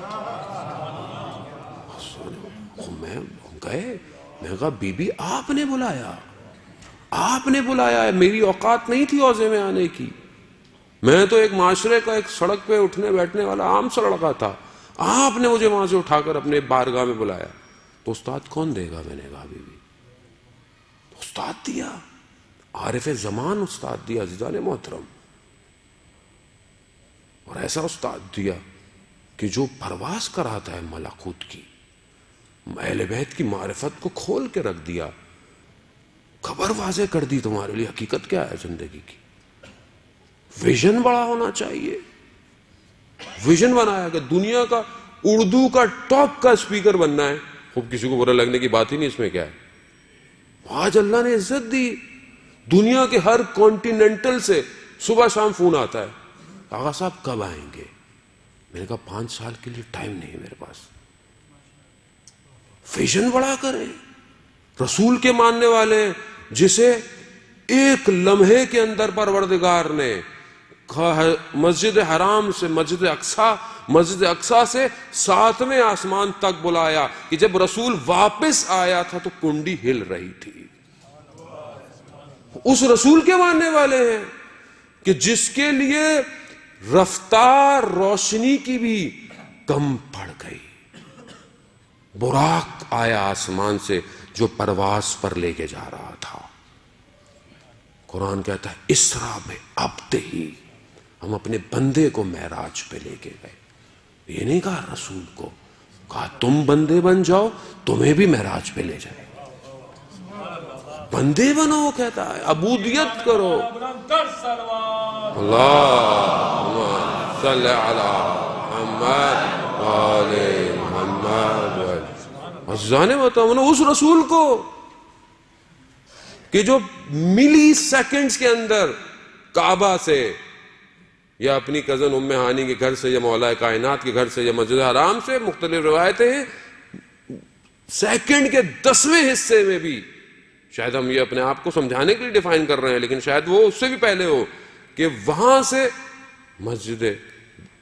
میں گئے, میں کہا بی بی آپ نے بلایا, آپ نے بلایا ہے, میری اوقات نہیں تھی حوضے میں آنے کی. میں تو ایک معاشرے کا ایک سڑک پہ اٹھنے بیٹھنے والا عام سا لڑکا تھا. آپ نے مجھے وہاں سے اٹھا کر اپنے بارگاہ میں بلایا. تو استاد کون دے گا؟ میں نے کہا بی بی استاد دیا, عارف زمان استاد دیا عزیزان محترم. اور ایسا استاد دیا کہ جو پرواز کراتا ہے ملکوت کی, اہل بیت کی معرفت کو کھول کے رکھ دیا, خبر واضح کر دی تمہارے لیے حقیقت کیا ہے زندگی کی. ویژن بڑا ہونا چاہیے. ویژن بنایا کہ دنیا کا اردو کا ٹاپ کا اسپیکر بننا ہے. خوب کسی کو برا لگنے کی بات ہی نہیں, اس میں کیا ہے. آج اللہ نے عزت دی. دنیا کے ہر کانٹیننٹل سے صبح شام فون آتا ہے, آغا صاحب کب آئیں گے. میں نے کہا 5 سال کے لیے ٹائم نہیں ہے میرے پاس. ویژن بڑا کریں, رسول کے ماننے والے ہیں جسے ایک لمحے کے اندر پروردگار نے مسجد حرام سے مسجد اقصیٰ سے 7ویں آسمان تک بلایا کہ جب رسول واپس آیا تھا تو کنڈی ہل رہی تھی. اس رسول کے ماننے والے ہیں کہ جس کے لیے رفتار روشنی کی بھی کم پڑ گئی. براق آیا آسمان سے جو پرواز پر لے کے جا رہا تھا. قرآن کہتا ہے اسرا بعبدہ، ہم اپنے بندے کو معراج پہ لے کے گئے. یہ نہیں کہا رسول کو، کہا تم بندے بن جاؤ، تمہیں بھی معراج پہ لے جائے. بندے بنو، وہ کہتا ہے عبودیت کرو. اللہم صلی علی محمد وآل محمد. عزیزان محترم، اس رسول کو کہ جو ملی سیکنڈز کے اندر کعبہ سے یا اپنی کزن ام ہانی کے گھر سے یا مولا کائنات کے گھر سے یا مسجد حرام سے، مختلف روایتیں ہیں، سیکنڈ کے 10ویں حصے میں بھی، شاید ہم یہ اپنے آپ کو سمجھانے کے لیے ڈیفائن کر رہے ہیں لیکن شاید وہ اس سے بھی پہلے ہو، کہ وہاں سے مسجد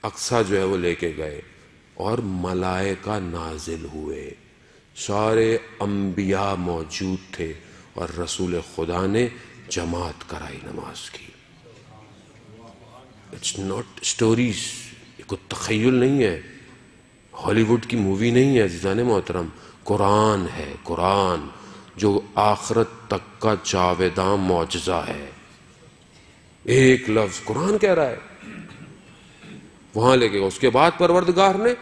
اقصیٰ جو ہے وہ لے کے گئے اور ملائکہ نازل ہوئے. سارے انبیاء موجود تھے اور رسول خدا نے جماعت کرائی نماز کی. اٹس ناٹ اسٹوریز، یہ کوئی تخیل نہیں ہے، ہالی ووڈ کی مووی نہیں ہے عزیزان محترم. قرآن ہے، قرآن جو آخرت تک کا جاوداں معجزہ ہے. ایک لفظ قرآن کہہ رہا ہے، وہاں لے کے. اس کے بعد پروردگار نے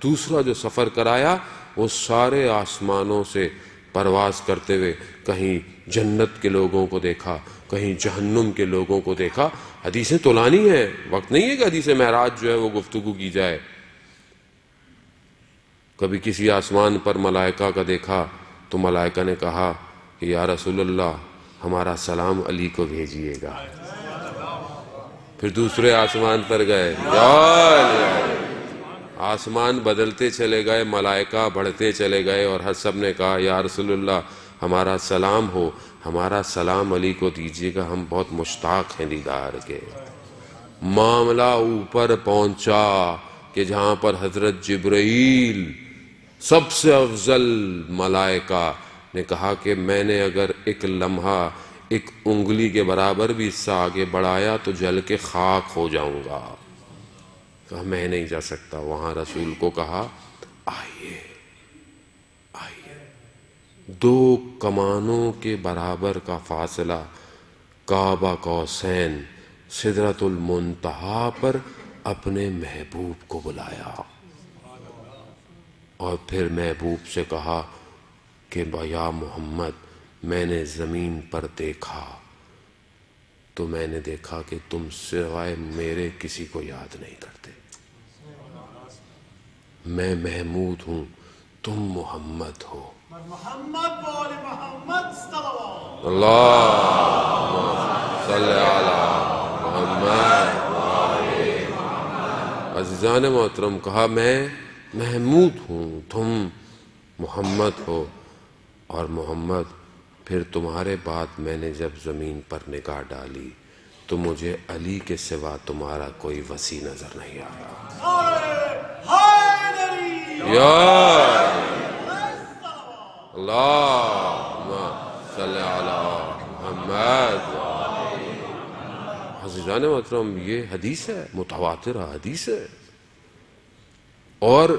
دوسرا جو سفر کرایا وہ سارے آسمانوں سے پرواز کرتے ہوئے کہیں جنت کے لوگوں کو دیکھا، کہیں جہنم کے لوگوں کو دیکھا. حدیثیں طولانی ہیں، وقت نہیں ہے کہ حدیث معراج جو ہے وہ گفتگو کی جائے. کبھی کسی آسمان پر ملائکہ کا دیکھا تو ملائکہ نے کہا کہ یا رسول اللہ ہمارا سلام علی کو بھیجیے گا. پھر دوسرے آسمان پر گئے، آسمان بدلتے چلے گئے، ملائکہ بڑھتے چلے گئے اور ہر سب نے کہا یا رسول اللہ ہمارا سلام ہو، ہمارا سلام علی کو دیجیے گا، ہم بہت مشتاق ہیں دیدار کے. معاملہ اوپر پہنچا کہ جہاں پر حضرت جبرائیل سب سے افضل ملائکہ نے کہا کہ میں نے اگر ایک لمحہ ایک انگلی کے برابر بھی حصہ آگے بڑھایا تو جل کے خاک ہو جاؤں گا. کہا میں نہیں جا سکتا. وہاں رسول کو کہا آئیے آئیے. 2 کمانوں کے برابر کا فاصلہ، کعبہ قوسین، سدرۃ المنتہا پر اپنے محبوب کو بلایا اور پھر محبوب سے کہا کہ یا محمد میں نے زمین پر دیکھا تو میں نے دیکھا کہ تم سوائے میرے کسی کو یاد نہیں کرتے. میں محمود ہوں، تم محمد ہو. محمد بول محمد صلوات اللہم صلی علی محمد. عزیزان محترم، کہا میں محمود ہوں، تم محمد ہو. اور محمد پھر تمہارے بعد میں نے جب زمین پر نگاہ ڈالی تو مجھے علی کے سوا تمہارا کوئی وسیع نظر نہیں آیا. یا اللہم صلی علی محمد. عزیزان محترم، یہ حدیث ہے، متواتر حدیث ہے. اور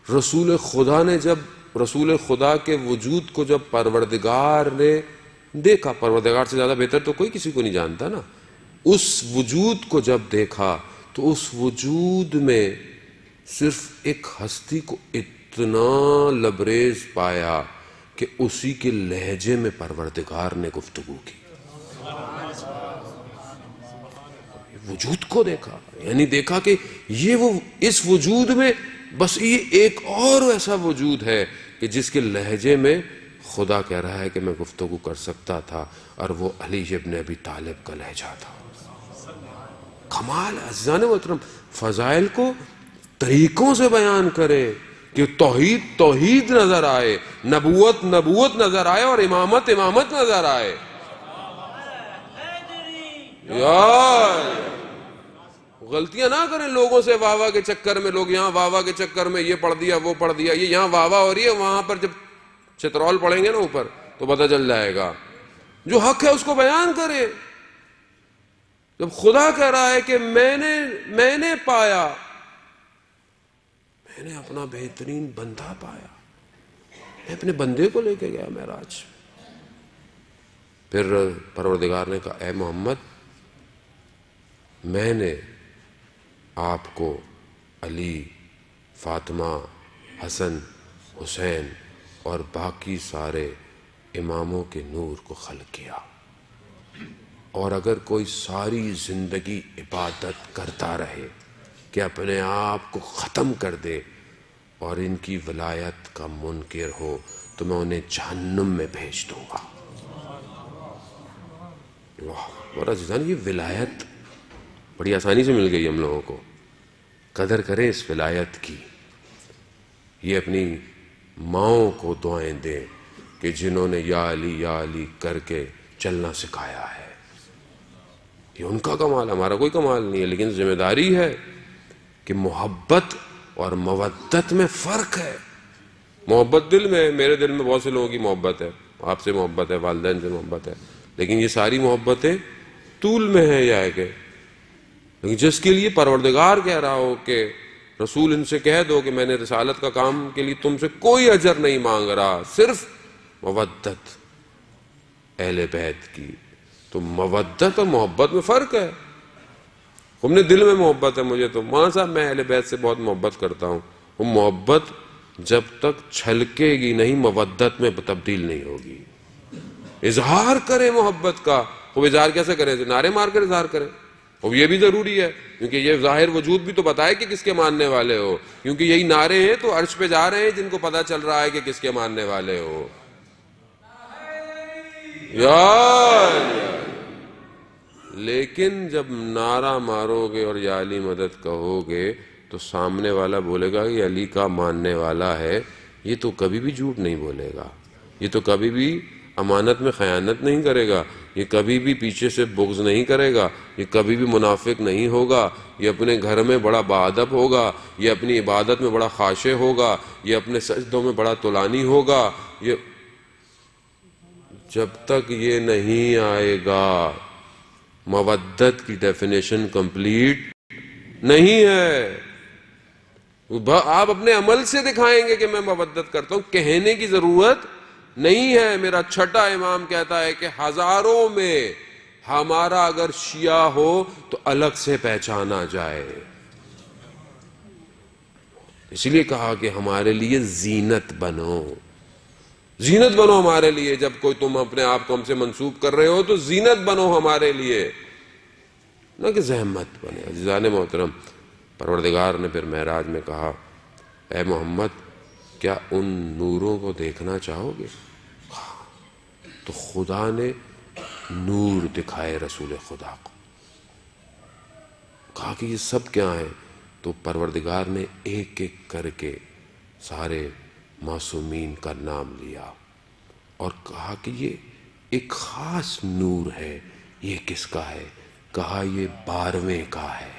رسول خدا نے جب رسول خدا کے وجود کو جب پروردگار نے دیکھا، پروردگار سے زیادہ بہتر تو کوئی کسی کو نہیں جانتا نا، اس وجود کو جب دیکھا تو اس وجود میں صرف ایک ہستی کو اتنا لبریز پایا کہ اسی کے لہجے میں پروردگار نے گفتگو کی. وجود کو دیکھا، یعنی دیکھا کہ یہ وہ اس وجود میں بس یہ ایک اور ایسا وجود ہے کہ جس کے لہجے میں خدا کہہ رہا ہے کہ میں گفتگو کر سکتا تھا، اور وہ علی ابن ابی طالب کا لہجہ تھا. کمال. عزیزان محترم، فضائل کو طریقوں سے بیان کرے کہ توحید توحید نظر آئے، نبوت نبوت نظر آئے اور امامت امامت نظر آئے. یار غلطیاں نہ کریں لوگوں سے واہ واہ کے چکر میں. لوگ یہاں واہ واہ کے چکر میں یہ پڑھ دیا وہ پڑھ دیا، یہ یہاں واہ واہ ہو رہی ہے، وہاں پر جب چترول پڑھیں گے نا اوپر تو پتہ چل جائے گا. جو حق ہے اس کو بیان کریں. جب خدا کہہ رہا ہے کہ میں نے پایا، میں نے اپنا بہترین بندہ پایا، میں اپنے بندے کو لے کے گیا معراج. پھر پروردگار نے کہا اے محمد میں نے آپ کو علی، فاطمہ، حسن، حسین اور باقی سارے اماموں کے نور کو خلق کیا، اور اگر کوئی ساری زندگی عبادت کرتا رہے کہ اپنے آپ کو ختم کر دے اور ان کی ولایت کا منکر ہو تو میں انہیں جہنم میں بھیج دوں گا. اور عزیزان یہ ولایت بڑی آسانی سے مل گئی ہم لوگوں کو. قدر کریں اس ولایت کی. یہ اپنی ماؤں کو دعائیں دیں کہ جنہوں نے یا علی کر کے چلنا سکھایا ہے. یہ ان کا کمال، ہمارا کوئی کمال نہیں ہے. لیکن ذمہ داری ہے کہ محبت اور مودت میں فرق ہے. محبت دل میں، میرے دل میں بہت سے لوگوں کی محبت ہے، آپ سے محبت ہے، والدین سے محبت ہے، لیکن یہ ساری محبتیں طول میں ہیں یا ہے کہ لیکن جس کے لیے پروردگار کہہ رہا ہو کہ رسول ان سے کہہ دو کہ میں نے رسالت کا کام کے لیے تم سے کوئی اجر نہیں مانگ رہا، صرف مودت اہل بیت کی. تو مودت اور محبت میں فرق ہے. ہم نے دل میں محبت ہے مجھے تو ماں صاحب میں اہل بیت سے بہت محبت کرتا ہوں. وہ محبت جب تک چھلکے گی نہیں مودت میں تبدیل نہیں ہوگی. اظہار کریں محبت کا. وہ اظہار کیسے کریں؟ نعرے مار کر اظہار کریں. اور یہ بھی ضروری ہے کیونکہ یہ ظاہر وجود بھی تو بتائے کہ کس کے ماننے والے ہو. کیونکہ یہی نعرے ہیں تو عرش پہ جا رہے ہیں جن کو پتا چل رہا ہے کہ کس کے ماننے والے ہو. لیکن جب نعرہ مارو گے اور یا علی مدد کہو گے تو سامنے والا بولے گا کہ علی کا ماننے والا ہے، یہ تو کبھی بھی جھوٹ نہیں بولے گا، یہ تو کبھی بھی امانت میں خیانت نہیں کرے گا، یہ کبھی بھی پیچھے سے بغض نہیں کرے گا، یہ کبھی بھی منافق نہیں ہوگا، یہ اپنے گھر میں بڑا باادب ہوگا، یہ اپنی عبادت میں بڑا خاشع ہوگا، یہ اپنے سجدوں میں بڑا طولانی ہوگا. یہ جب تک یہ نہیں آئے گا مودت کی ڈیفینیشن کمپلیٹ نہیں ہے. آپ اپنے عمل سے دکھائیں گے کہ میں مودت کرتا ہوں، کہنے کی ضرورت نہیں ہے. میرا چھٹا امام کہتا ہے کہ ہزاروں میں ہمارا اگر شیعہ ہو تو الگ سے پہچانا جائے. اس لیے کہا کہ ہمارے لیے زینت بنو، زینت بنو ہمارے لیے. جب کوئی تم اپنے آپ کو ہم سے منسوب کر رہے ہو تو زینت بنو ہمارے لیے، نہ کہ زحمت بنے. عزیزان محترم، پروردگار نے پھر معراج میں کہا اے محمد کیا ان نوروں کو دیکھنا چاہو گے؟ تو خدا نے نور دکھائے رسول خدا کو. کہا کہ یہ سب کیا ہیں؟ تو پروردگار نے ایک ایک کر کے سارے معصومین کا نام لیا اور کہا کہ یہ ایک خاص نور ہے. یہ کس کا ہے؟ کہا یہ 12ویں کا ہے،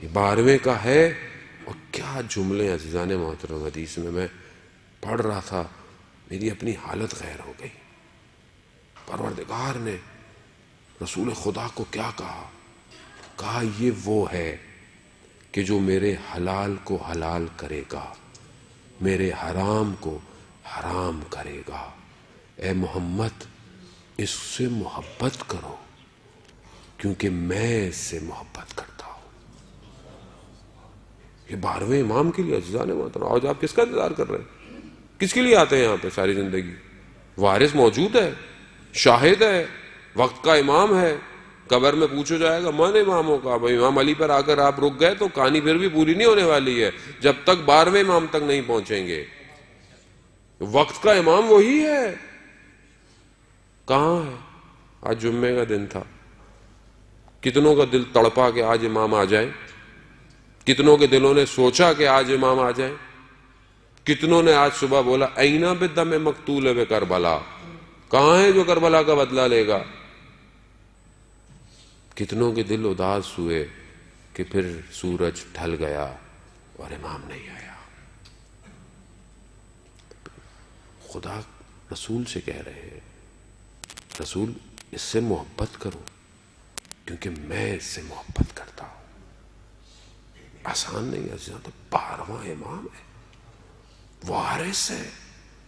یہ 12ویں کا ہے. اور کیا جملے عزیزان محترم، حدیث میں پڑھ رہا تھا میری اپنی حالت غیر ہو گئی. پروردگار نے رسول خدا کو کیا کہا؟ کہا یہ وہ ہے کہ جو میرے حلال کو حلال کرے گا، میرے حرام کو حرام کرے گا. اے محمد اس سے محبت کرو کیونکہ میں اس سے محبت کرتا ہوں. یہ 12ویں امام کے لیے عزیزان محترم. آج آپ کس کا انتظار کر رہے ہیں؟ کس کے لیے آتے ہیں یہاں پہ ساری زندگی؟ وارث موجود ہے، شاہد ہے، وقت کا امام ہے. قبر میں پوچھو جائے گا من اماموں کا. بھائی امام علی پر آ کر آپ رک گئے تو کہانی پھر بھی پوری نہیں ہونے والی ہے جب تک 12ویں امام تک نہیں پہنچیں گے. وقت کا امام وہی ہے. کہاں ہے؟ آج جمعے کا دن تھا، کتنوں کا دل تڑپا کہ آج امام آ جائے؟ کتنوں کے دلوں نے سوچا کہ آج امام آ جائیں؟ کتنوں نے آج صبح بولا اینا بدم مقتول بے کربلا، کہاں ہے جو کربلا کا بدلہ لے گا؟ کتنوں کے دل اداس ہوئے کہ پھر سورج ڈھل گیا اور امام نہیں آیا۔ خدا رسول سے کہہ رہے ہیں، رسول اس سے محبت کرو کیونکہ میں اس سے محبت کرتا ہوں۔ آسان نہیں ہے، تو 12واں امام ہے، وارث ہے،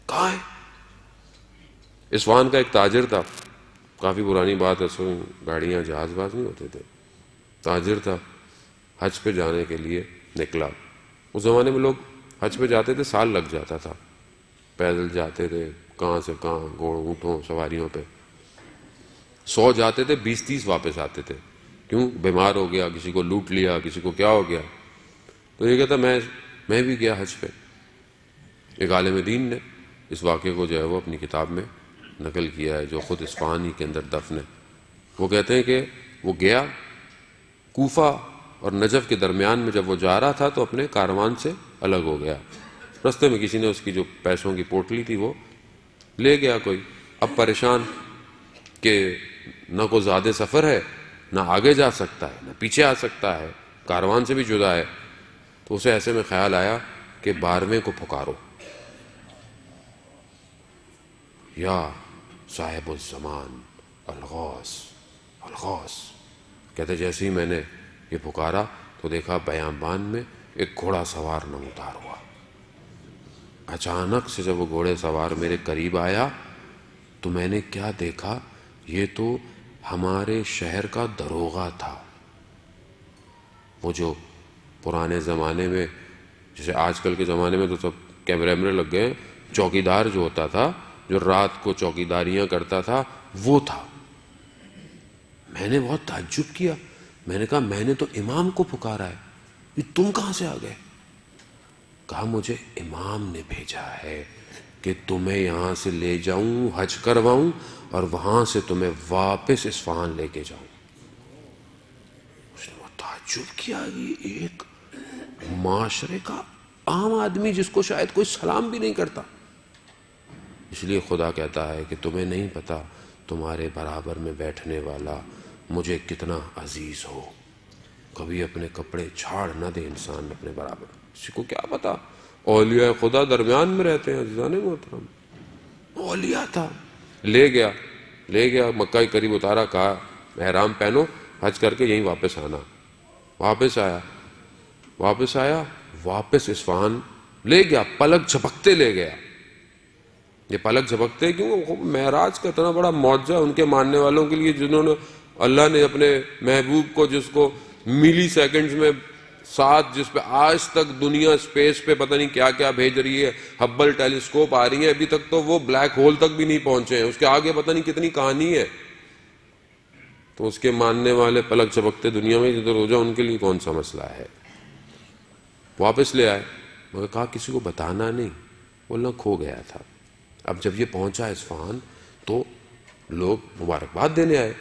کہاں ہے؟ اصفہان کا ایک تاجر تھا، کافی پرانی بات ہے، سو گاڑیاں جہاز باز نہیں ہوتے تھے، تاجر تھا، حج پہ جانے کے لیے نکلا۔ اس زمانے میں لوگ حج پہ جاتے تھے، سال لگ جاتا تھا، پیدل جاتے تھے، کہاں سے کہاں، گھوڑ اونٹوں سواریوں پہ، 100 جاتے تھے، 20-30 واپس آتے تھے۔ کیوں؟ بیمار ہو گیا، کسی کو لوٹ لیا، کسی کو کیا ہو گیا۔ تو یہ کہتا میں بھی گیا حج پہ۔ ایک عالم دین نے اس واقعے کو جو ہے وہ اپنی کتاب میں نقل کیا ہے، جو خود اصفہان ہی کے اندر دفن ہے۔ وہ کہتے ہیں کہ وہ گیا کوفہ اور نجف کے درمیان میں، جب وہ جا رہا تھا تو اپنے کاروان سے الگ ہو گیا۔ رستے میں کسی نے اس کی جو پیسوں کی پوٹلی تھی وہ لے گیا کوئی، اب پریشان کہ نہ کوئی زیادہ سفر ہے، نہ آگے جا سکتا ہے، نہ پیچھے آ سکتا ہے، کاروان سے بھی جدا ہے۔ تو اسے ایسے میں خیال آیا کہ 12ویں کو پکارو، یا صاحب الزمان الغوث الغوث۔ کہتے جیسے ہی میں نے یہ پکارا تو دیکھا بیابان میں ایک گھوڑا سوار نمودار ہوا۔ اچانک سے جب وہ گھوڑے سوار میرے قریب آیا تو میں نے کیا دیکھا، یہ تو ہمارے شہر کا دروغہ تھا، وہ جو پرانے زمانے میں، جیسے آج کل کے زمانے میں تو سب کیمرے لگ گئے، چوکیدار جو ہوتا تھا، جو رات کو چوکیداریاں کرتا تھا، وہ تھا۔ میں نے بہت تعجب کیا، میں نے کہا میں نے تو امام کو پکارا ہے، یہ تم کہاں سے آ گئے؟ کہا مجھے امام نے بھیجا ہے کہ تمہیں یہاں سے لے جاؤں، حج کرواؤں اور وہاں سے تمہیں واپس اصفہان لے کے جاؤں۔ اس نے بہت تعجب کیا، یہ ایک معاشرے کا عام آدمی جس کو شاید کوئی سلام بھی نہیں کرتا۔ اس لیے خدا کہتا ہے کہ تمہیں نہیں پتا تمہارے برابر میں بیٹھنے والا مجھے کتنا عزیز ہو۔ کبھی اپنے کپڑے چھاڑ نہ دے انسان اپنے برابر، کسی کو کیا پتا، اولیاء خدا درمیان میں رہتے ہیں۔ عزیزان محترم، اولیاء تھا، لے گیا مکہ کے قریب اتارا، کہا احرام پہنو، حج کر کے یہیں واپس آنا۔ واپس آیا واپس اصفہان لے گیا، پلک جھپکتے لے گیا۔ یہ پلک جھپکتے کیوں؟ معراج کا اتنا بڑا معجزہ ان کے ماننے والوں کے لیے، جنہوں نے اللہ نے اپنے محبوب کو، جس کو ملی سیکنڈز میں ساتھ، جس پہ آج تک دنیا اسپیس پہ پتہ نہیں کیا کیا بھیج رہی ہے، ہبل ٹیلیسکوپ آ رہی ہیں، ابھی تک تو وہ بلیک ہول تک بھی نہیں پہنچے ہیں، اس کے آگے پتہ نہیں کتنی کہانی ہے۔ تو اس کے ماننے والے پلک جھپکتے دنیا میں جدھر ہو جائے، ان کے لیے کون سا مسئلہ ہے؟ واپس لے آئے، مگر کہا کسی کو بتانا نہیں، بولنا کھو گیا تھا۔ اب جب یہ پہنچا اصفہان تو لوگ مبارکباد دینے آئے،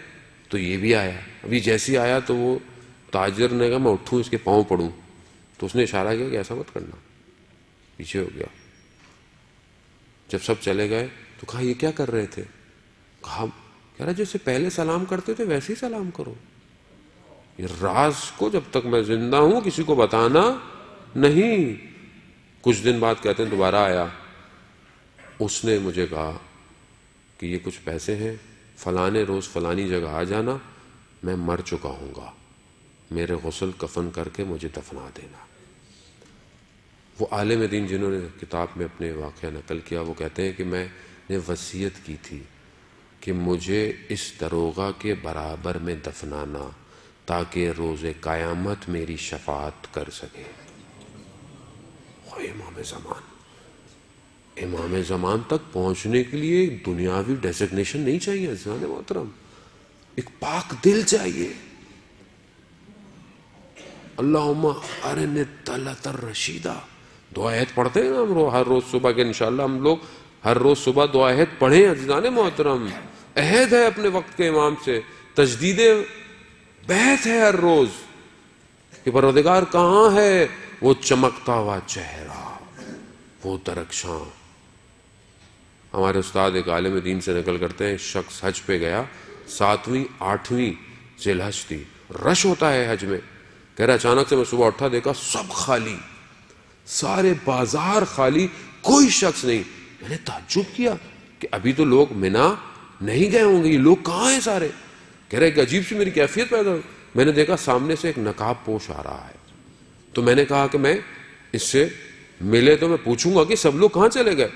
تو یہ بھی آیا۔ ابھی جیسی آیا تو وہ تاجر نے کہا میں اٹھوں اس کے پاؤں پڑوں، تو اس نے اشارہ کیا کہ ایسا مت کرنا، پیچھے ہو گیا۔ جب سب چلے گئے تو کہا یہ کیا کر رہے تھے؟ کہا کہہ رہا جیسے پہلے سلام کرتے تھے ویسے ہی سلام کرو، یہ راز کو جب تک میں زندہ ہوں کسی کو بتانا نہیں۔ کچھ دن بعد کہتے ہیں دوبارہ آیا، اس نے مجھے کہا کہ یہ کچھ پیسے ہیں، فلانے روز فلانی جگہ آ جانا، میں مر چکا ہوں گا، میرے غسل کفن کر کے مجھے دفنا دینا۔ وہ عالم دین جنہوں نے کتاب میں اپنے واقعہ نقل کیا، وہ کہتے ہیں کہ میں نے وصیت کی تھی کہ مجھے اس دروغہ کے برابر میں دفنانا تاکہ روز قیامت میری شفاعت کر سکے۔ امام زمان تک پہنچنے کے لیے دنیاوی ڈیزگنیشن نہیں چاہیے عزیزان محترم، ایک پاک دل چاہیے۔ اللہم ارنی الطلعۃ الرشیدہ، دعا عہد پڑھتے ہیں ہم ہر روز صبح کے، انشاءاللہ ہم لوگ ہر روز صبح دعا عہد پڑھیں عزیزان محترم۔ عہد ہے اپنے وقت کے امام سے، تجدید بیعت ہے ہر روز، کہ پروردگار کہاں ہے وہ چمکتا ہوا چہرہ، وہ درخشاں۔ ہمارے استاد ایک عالم دین سے نقل کرتے ہیں، شخص حج پہ گیا، 7ویں 8ویں ذی الحج تھی، رش ہوتا ہے حج میں، کہہ رہا اچانک سے میں صبح اٹھا، دیکھا سب خالی، سارے بازار خالی، کوئی شخص نہیں۔ میں نے تعجب کیا کہ ابھی تو لوگ منا نہیں گئے ہوں گے، یہ لوگ کہاں ہیں سارے؟ کہہ رہے کہ عجیب سی میری کیفیت پیدا ہوئی، میں نے دیکھا سامنے سے ایک نقاب پوش آ رہا ہے، تو میں نے کہا کہ میں اس سے ملے تو میں پوچھوں گا کہ سب لوگ کہاں چلے گئے،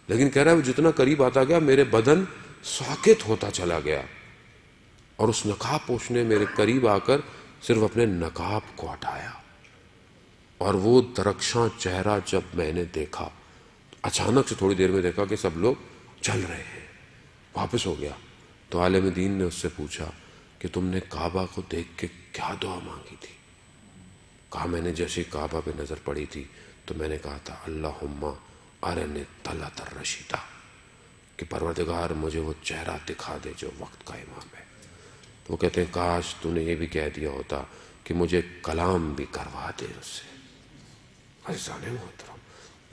لیکن کہہ رہا ہے وہ جتنا قریب آتا گیا میرے بدن ساکت ہوتا چلا گیا، اور اس نقاب پوش نے میرے قریب آ کر صرف اپنے نقاب کو ہٹایا، اور وہ درخشاں چہرہ جب میں نے دیکھا، اچانک سے تھوڑی دیر میں دیکھا کہ سب لوگ چل رہے ہیں، واپس ہو گیا۔ تو عالم دین نے اس سے پوچھا کہ تم نے کعبہ کو دیکھ کے کیا دعا مانگی تھی؟ کہا میں نے جیسے کعبہ پہ نظر پڑی تھی تو میں نے کہا تھا اللہم ارنی طلعت الرشیدہ، کہ پروردگار مجھے وہ چہرہ دکھا دے جو وقت کا امام ہے۔ تو وہ کہتے ہیں کاش تو نے یہ بھی کہہ دیا ہوتا کہ مجھے کلام بھی کروا دے اس سے۔ عزیزان محترم،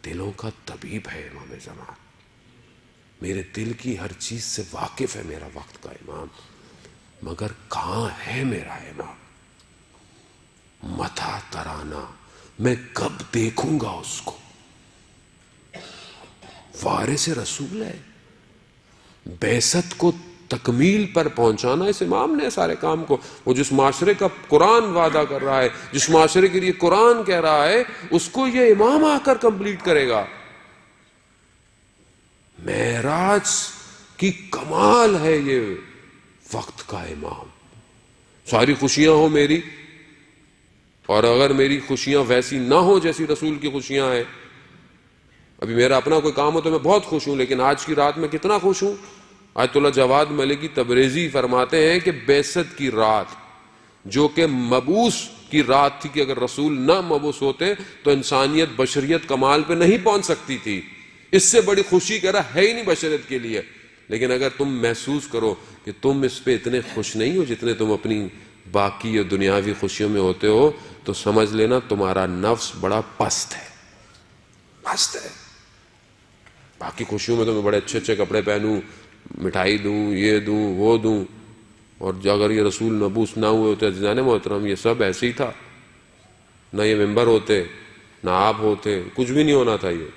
دلوں کا طبیب ہے امام زمان، میرے دل کی ہر چیز سے واقف ہے میرا وقت کا امام، مگر کہاں ہے میرا امام؟ متى ترانا، میں کب دیکھوں گا اس کو؟ وارث رسول ہے، بعثت کو تکمیل پر پہنچانا اس امام نے سارے کام کو۔ وہ جس معاشرے کا قرآن وعدہ کر رہا ہے، جس معاشرے کے لیے قرآن کہہ رہا ہے، اس کو یہ امام آ کر کمپلیٹ کرے گا۔ معراج کی کمال ہے یہ وقت کا امام۔ ساری خوشیاں ہوں میری، اور اگر میری خوشیاں ویسی نہ ہوں جیسی رسول کی خوشیاں ہیں، ابھی میرا اپنا کوئی کام ہو تو میں بہت خوش ہوں، لیکن آج کی رات میں کتنا خوش ہوں؟ آیت اللہ جواد ملکی تبریزی فرماتے ہیں کہ بعثت کی رات جو کہ مبعوث کی رات تھی، کہ اگر رسول نہ مبعوث ہوتے تو انسانیت بشریت کمال پہ نہیں پہنچ سکتی تھی، اس سے بڑی خوشی کہہ رہا ہے ہی نہیں بشریت کے لیے۔ لیکن اگر تم محسوس کرو کہ تم اس پہ اتنے خوش نہیں ہو جتنے تم اپنی باقی اور دنیاوی خوشیوں میں ہوتے ہو، تو سمجھ لینا تمہارا نفس بڑا پست ہے، پست ہے۔ باقی خوشیوں میں تو میں بڑے اچھے اچھے کپڑے پہنوں، مٹھائی دوں، یہ دوں وہ دوں، اور اگر یہ رسول مبعوث نہ ہوئے ہوتے عزیزان محترم، یہ سب ایسے ہی تھا، نہ یہ ممبر ہوتے، نہ آپ ہوتے، کچھ بھی نہیں ہونا تھا۔ یہ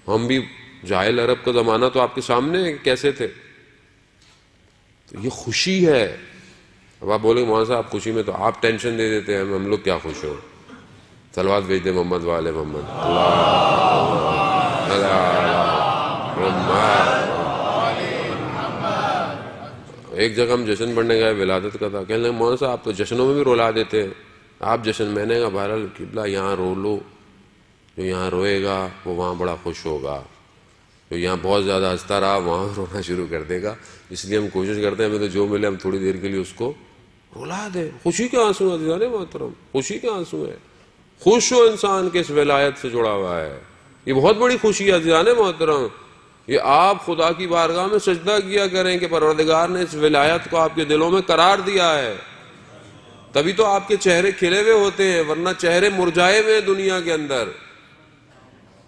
ہم بھی جاہل عرب کا زمانہ تو آپ کے سامنے کیسے تھے۔ تو یہ خوشی ہے۔ اب آپ بولیں مولانا صاحب خوشی میں تو آپ ٹینشن دے دیتے ہیں، ہم لوگ کیا خوش ہو؟ صلوات بھیج دے محمد والے محمد۔ ایک جگہ ہم جشن پڑھنے گئے، ولادت کا تھا، کہنے لگے مولانا صاحب آپ تو جشنوں میں بھی رلا دیتے ہیں، آپ جشن، میں نے کہا بہرحال قبلہ یہاں رو لو، جو یہاں روئے گا وہ وہاں بڑا خوش ہوگا، جو یہاں بہت زیادہ ہنستا رہا وہاں رونا شروع کر دے گا، اس لیے ہم کوشش کرتے ہیں ہمیں تو جو ملے ہم تھوڑی دیر کے لیے اس کو رلا دیں۔ خوشی کے آنسو ہیں عزیزان محترم، خوشی کے آنسو ہیں۔ خوش ہو انسان کے اس ولایت سے جڑا ہوا ہے، یہ بہت بڑی خوشی ہے عزیزان محترم۔ یہ آپ خدا کی بارگاہ میں سجدہ کیا کریں کہ پروردگار نے اس ولایت کو آپ کے دلوں میں قرار دیا ہے، تبھی تو آپ کے چہرے کھلے ہوئے ہوتے ہیں، ورنہ چہرے مرجھائے ہوئے ہیں دنیا کے اندر۔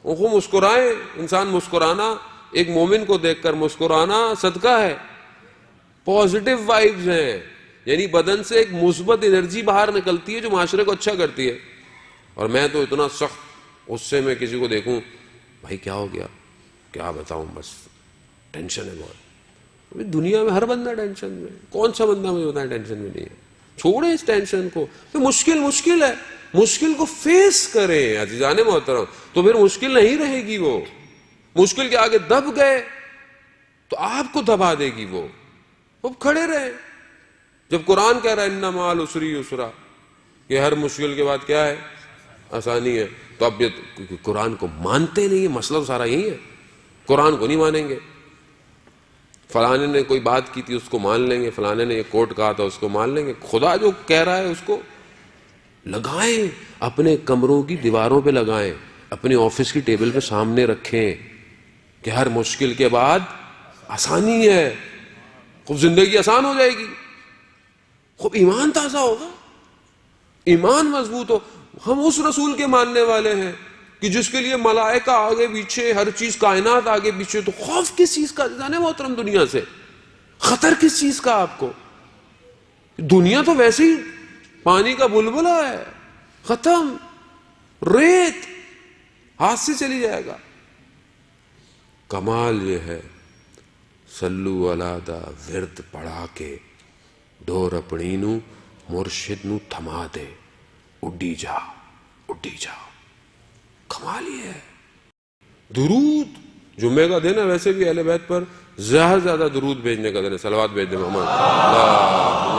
وہ مسکرائیں، انسان مسکرانا، ایک مومن کو دیکھ کر مسکرانا صدقہ ہے، پازیٹیو وائبز ہیں، یعنی بدن سے ایک مثبت انرجی باہر نکلتی ہے جو معاشرے کو اچھا کرتی ہے۔ اور میں تو اتنا سخت غصے میں کسی کو دیکھوں، بھائی کیا ہو گیا، کیا بتاؤں، بس ٹینشن ہے بہت۔ دنیا میں ہر بندہ ٹینشن میں، کون سا بندہ مجھے بتائیں ٹینشن میں نہیں ہے؟ چھوڑیں اس ٹینشن کو، مشکل ہے، مشکل کو فیس کریں عزیزان محترم، تو پھر مشکل نہیں رہے گی۔ وہ مشکل کے آگے دب گئے تو آپ کو دبا دے گی، وہ کھڑے رہے۔ جب قرآن کہہ رہا ہے ان مع العسر یسرا، کہ ہر مشکل کے بعد کیا ہے، آسانی ہے، تو اب یہ قرآن کو مانتے نہیں ہے، مسئلہ سارا یہی ہے، قرآن کو نہیں مانیں گے۔ فلانے نے کوئی بات کی تھی اس کو مان لیں گے، فلانے نے یہ کوٹ کہا تھا اس کو مان لیں گے، خدا جو کہہ رہا ہے اس کو لگائیں، اپنے کمروں کی دیواروں پہ لگائیں، اپنے آفس کی ٹیبل پہ سامنے رکھیں کہ ہر مشکل کے بعد آسانی ہے، خوب زندگی آسان ہو جائے گی، خوب ایمان تازہ ہوگا۔ ایمان مضبوط ہو. ہم اس رسول کے ماننے والے ہیں کہ جس کے لیے ملائکہ آگے پیچھے، ہر چیز کائنات آگے پیچھے. تو خوف کس چیز کا جانے محترم دنیا سے؟ خطر کس چیز کا آپ کو؟ دنیا تو ویسے ہی پانی کا بلبلہ ہے، ختم، ریت، ہاتھ سے چلی جائے گا. کمال یہ ہے سلو علی دا ورد پڑھا کے ڈور اپنی نو مرشد نو تھما دے، اڈی جا اڈی جا. کمال یہ ہے. درود جمعے کا دن ہے، ویسے بھی اہل بیت پر زیادہ سے زیادہ درود بھیجنے کا دن ہے. صلوات بھیج دیں محمد اللہم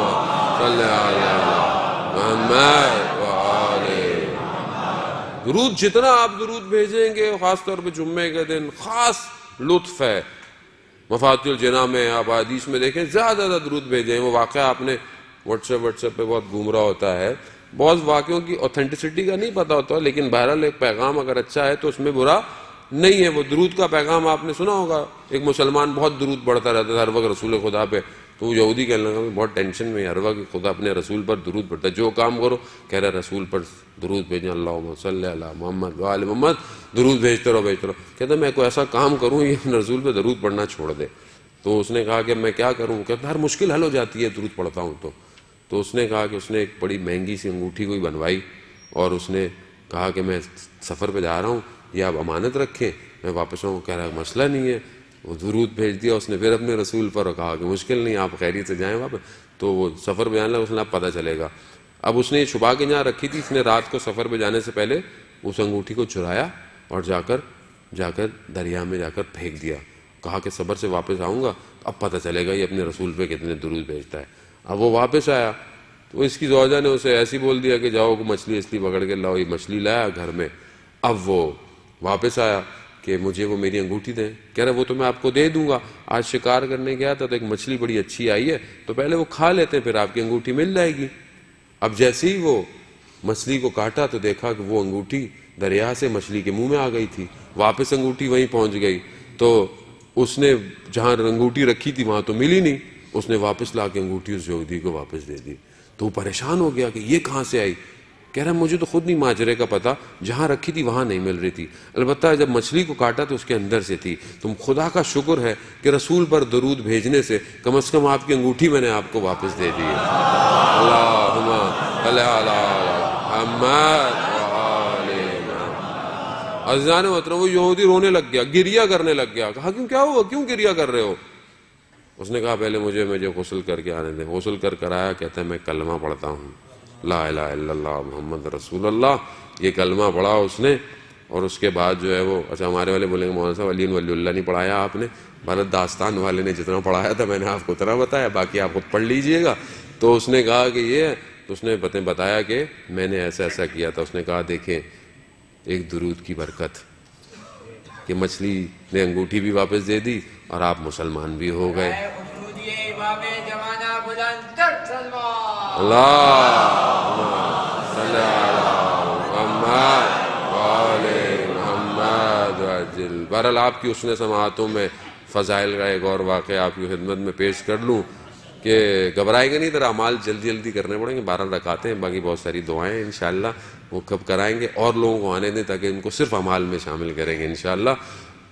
صلی علی محمد وآلہ. درود جتنا آپ درود بھیجیں گے، خاص طور پہ جمعے کے دن خاص لطف ہے. مفاتیح الجناح میں آپ حدیث میں دیکھیں زیادہ زیادہ درود بھیجیں. وہ واقعہ آپ نے واٹس ایپ پہ بہت گھوم رہا ہوتا ہے، بہت واقعوں کی اوتھینٹسٹی کا نہیں پتا ہوتا، لیکن بہرحال ایک پیغام اگر اچھا ہے تو اس میں برا نہیں ہے. وہ درود کا پیغام آپ نے سنا ہوگا. ایک مسلمان بہت درود پڑھتا رہتا تھا ہر وقت رسول خدا پہ. تو وہ یہودی کہنے لگا بہت ٹینشن میں ہر وقت خدا اپنے رسول پر درود پڑھتا ہے، جو کام کرو کہہ رہا رسول پر درود بھیجیں، اللہم صلی علی محمد وآل محمد، درود بھیجتے رہو بھیجتے رہو. کہتا میں کوئی ایسا کام کروں یہ اپنے رسول پہ درود پڑھنا چھوڑ دے. تو اس نے کہا کہ میں کیا کروں؟ کہتا ہر مشکل حل ہو جاتی ہے درود پڑھتا ہوں. تو اس نے کہا کہ اس نے ایک بڑی مہنگی سی انگوٹھی کوئی بنوائی اور اس نے کہا کہ میں سفر پہ جا رہا ہوں، یہ آپ امانت رکھیں، میں واپس آؤں. کہہ رہا مسئلہ نہیں ہے. وہ درود بھیج دیا اس نے پھر اپنے رسول پر اور کہا کہ مشکل نہیں، آپ خیریت سے جائیں واپس. تو وہ سفر پہ جانے لگا، اس نے اب پتہ چلے گا. اب اس نے یہ چھپا کے جہاں رکھی تھی، اس نے رات کو سفر پہ جانے سے پہلے اس انگوٹھی کو چرایا اور جا کر دریا میں جا کر پھینک دیا. کہا کہ صبر سے واپس آؤں گا اب پتہ چلے گا یہ اپنے رسول پہ کتنے درود بھیجتا ہے. اب وہ واپس آیا تو اس کی زوجہ نے اسے ایسی بول دیا کہ جاؤ مچھلی اس لیے پکڑ کے لاؤ. یہ مچھلی لایا گھر میں. اب وہ واپس آیا کہ مجھے وہ میری انگوٹھی دیں. کہہ رہا وہ تو میں آپ کو دے دوں گا، آج شکار کرنے گیا تھا تو ایک مچھلی بڑی اچھی آئی ہے تو پہلے وہ کھا لیتے ہیں پھر آپ کی انگوٹھی مل جائے گی. اب جیسے ہی وہ مچھلی کو کاٹا تو دیکھا کہ وہ انگوٹھی دریا سے مچھلی کے منہ میں آ گئی تھی. واپس انگوٹھی وہیں پہنچ گئی. تو اس نے جہاں انگوٹھی رکھی تھی وہاں تو ملی نہیں. اس نے واپس لا کے انگوٹھی اس یہودی کو واپس دے دی. تو وہ پریشان ہو گیا کہ یہ کہاں سے آئی. کہہ رہا مجھے تو خود نہیں ماجرے کا پتا، جہاں رکھی تھی وہاں نہیں مل رہی تھی، البتہ جب مچھلی کو کاٹا تو اس کے اندر سے تھی. تم خدا کا شکر ہے کہ رسول پر درود بھیجنے سے کم از کم آپ کی انگوٹھی میں نے آپ کو واپس دے دی ہے. اللہم صلی علی محمد وآل محمد. عزیزان محترم وہ یہودی رونے لگ گیا، گریہ کرنے لگ گیا. کہا کیا ہوا، کیوں گریہ کر رہے ہو؟ اس نے کہا پہلے مجھے غسل کر کے آنے دیں. غسل کر آیا. کہتا ہے میں کلمہ پڑھتا ہوں، لا الہ الا اللہ محمد رسول اللہ. یہ کلمہ پڑھا اس نے اور اس کے بعد جو ہے وہ اچھا ہمارے والے بولیں گے مولانا صاحب علی ولی اللہ نہیں پڑھایا آپ نے. بھارت داستان والے نے جتنا پڑھایا تھا میں نے آپ کو اتنا بتایا، باقی آپ خود پڑھ لیجئے گا. تو اس نے کہا کہ یہ ہے. تو اس نے بتایا کہ میں نے ایسا ایسا کیا تھا. اس نے کہا دیکھیں ایک درود کی برکت کہ مچھلی نے انگوٹھی بھی واپس دے دی اور آپ مسلمان بھی ہو گئے. اللہم صلی علی محمد وآل محمد وعجل. بہرحال آپ کی حسن سماعتوں میں فضائل کا ایک اور واقعہ آپ کی خدمت میں پیش کر لوں کہ گھبرائے گا نہیں. ذرا اعمال جلدی جلدی کرنے پڑیں گے. 12 رکعتیں ہیں، باقی بہت ساری دعائیں ہیں انشاءاللہ وہ کب کرائیں گے. اور لوگوں کو آنے دیں تاکہ ان کو صرف اعمال میں شامل کریں گے انشاءاللہ.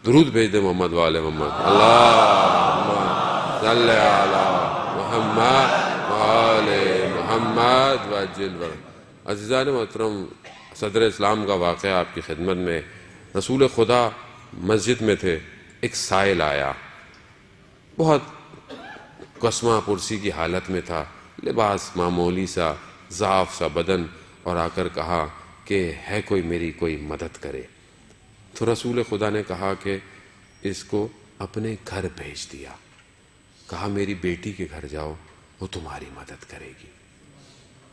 درود بھیج دیں محمد وآل محمد. اللہم صلی علی محمد وآل محمد وعجل. عزیزان محترم صدر اسلام کا واقعہ آپ کی خدمت میں. رسول خدا مسجد میں تھے، ایک سائل آیا، بہت قسمہ پرسی کی حالت میں تھا، لباس معمولی سا، ضعف سا بدن، اور آ کر کہا کہ ہے کوئی میری کوئی مدد کرے. تو رسول خدا نے کہا کہ اس کو اپنے گھر بھیج دیا. کہا میری بیٹی کے گھر جاؤ، وہ تمہاری مدد کرے گی.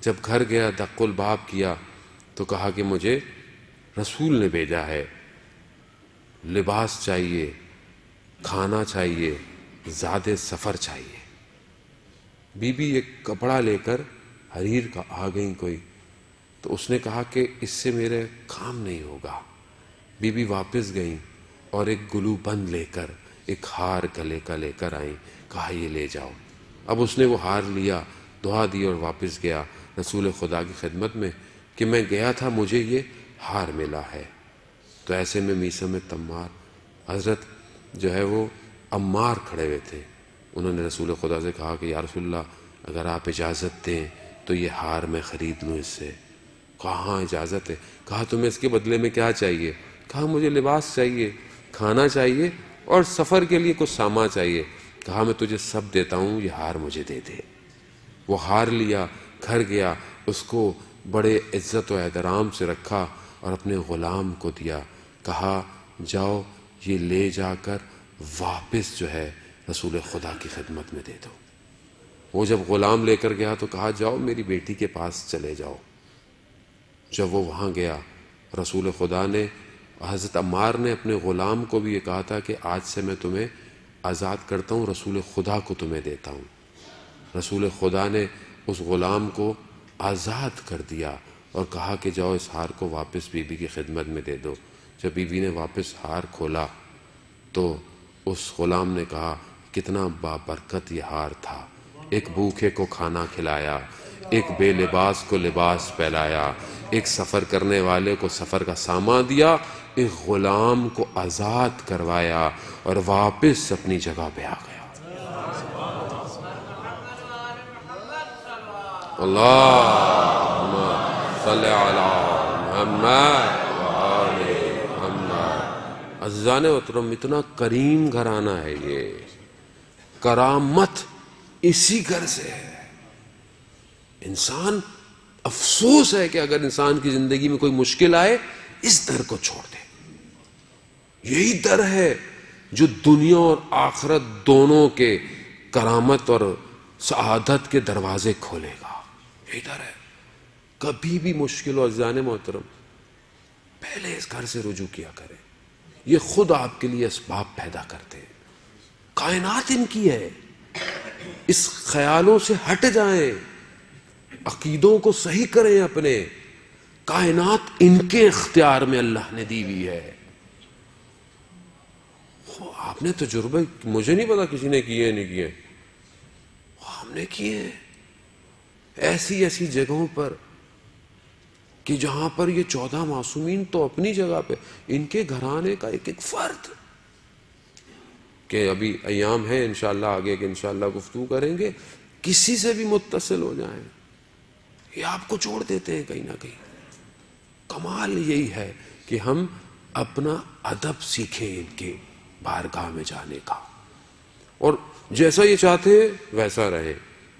جب گھر گیا دق الباب کیا تو کہا کہ مجھے رسول نے بھیجا ہے، لباس چاہیے، کھانا چاہیے، زیادہ سفر چاہیے. بی بی ایک کپڑا لے کر حریر کا آ گئی کوئی. تو اس نے کہا کہ اس سے میرے کام نہیں ہوگا. بی بی واپس گئیں اور ایک گلو بند لے کر ایک ہار گلے کا لے کر آئیں. کہا یہ لے جاؤ. اب اس نے وہ ہار لیا، دعا دی اور واپس گیا. رسول خدا کی خدمت میں کہ میں گیا تھا، مجھے یہ ہار ملا ہے۔ تو ایسے میں میثم تمار، حضرت جو ہے وہ عمار کھڑے ہوئے تھے، انہوں نے رسول خدا سے کہا کہ یا رسول اللہ اگر آپ اجازت دیں تو یہ ہار میں خرید لوں اس سے۔ کہا ہاں اجازت ہے۔ کہا تمہیں اس کے بدلے میں کیا چاہیے؟ کہا مجھے لباس چاہیے، کھانا چاہیے اور سفر کے لیے کچھ سامان چاہیے۔ کہا میں تجھے سب دیتا ہوں، یہ ہار مجھے دے دے۔ وہ ہار لیا، گھر گیا، اس کو بڑے عزت و احترام سے رکھا اور اپنے غلام کو دیا۔ کہا جاؤ یہ لے جا کر واپس جو ہے رسول خدا کی خدمت میں دے دو۔ وہ جب غلام لے کر گیا تو کہا جاؤ میری بیٹی کے پاس چلے جاؤ۔ جب وہ وہاں گیا، رسول خدا نے، حضرت عمار نے اپنے غلام کو بھی یہ کہا تھا کہ آج سے میں تمہیں آزاد کرتا ہوں، رسول خدا کو تمہیں دیتا ہوں۔ رسول خدا نے اس غلام کو آزاد کر دیا اور کہا کہ جاؤ اس ہار کو واپس بی بی کی خدمت میں دے دو۔ جب بی بی نے واپس ہار کھولا تو اس غلام نے کہا کتنا بابرکت یہ ہار تھا، ایک بھوکے کو کھانا کھلایا، ایک بے لباس کو لباس پہنایا، ایک سفر کرنے والے کو سفر کا سامان دیا، ایک غلام کو آزاد کروایا اور واپس اپنی جگہ پہ آ گیا۔ اللہم صلی علی محمد وآل محمد۔ عزیزان محترم، اتنا کریم گھرانہ ہے یہ، کرامت اسی گھر سے ہے۔ انسان افسوس ہے کہ اگر انسان کی زندگی میں کوئی مشکل آئے اس در کو چھوڑ دے۔ یہی در ہے جو دنیا اور آخرت دونوں کے کرامت اور سعادت کے دروازے کھولے گا۔ یہی در ہے۔ کبھی بھی مشکل ہو عزیزان محترم، پہلے اس گھر سے رجوع کیا کریں، یہ خود آپ کے لیے اسباب پیدا کرتے ہیں۔ کائنات ان کی ہے، اس خیالوں سے ہٹ جائیں، عقیدوں کو صحیح کریں اپنے۔ کائنات ان کے اختیار میں اللہ نے دی ہوئی ہے۔ آپ نے تجربے، مجھے نہیں پتا کسی نے کیے نہیں کیے، ہم نے کیے ہیں ایسی ایسی جگہوں پر کہ جہاں پر یہ 14 معصومین تو اپنی جگہ پہ، ان کے گھرانے کا ایک ایک فرد، کہ ابھی ایام ہے انشاءاللہ آگے کہ انشاءاللہ گفتگو کریں گے، کسی سے بھی متصل ہو جائیں یہ آپ کو چھوڑ دیتے ہیں کہیں نہ کہیں۔ کمال یہی ہے کہ ہم اپنا ادب سیکھیں ان کے بارگاہ میں جانے کا، اور جیسا یہ چاہتے ہیں ویسا رہیں،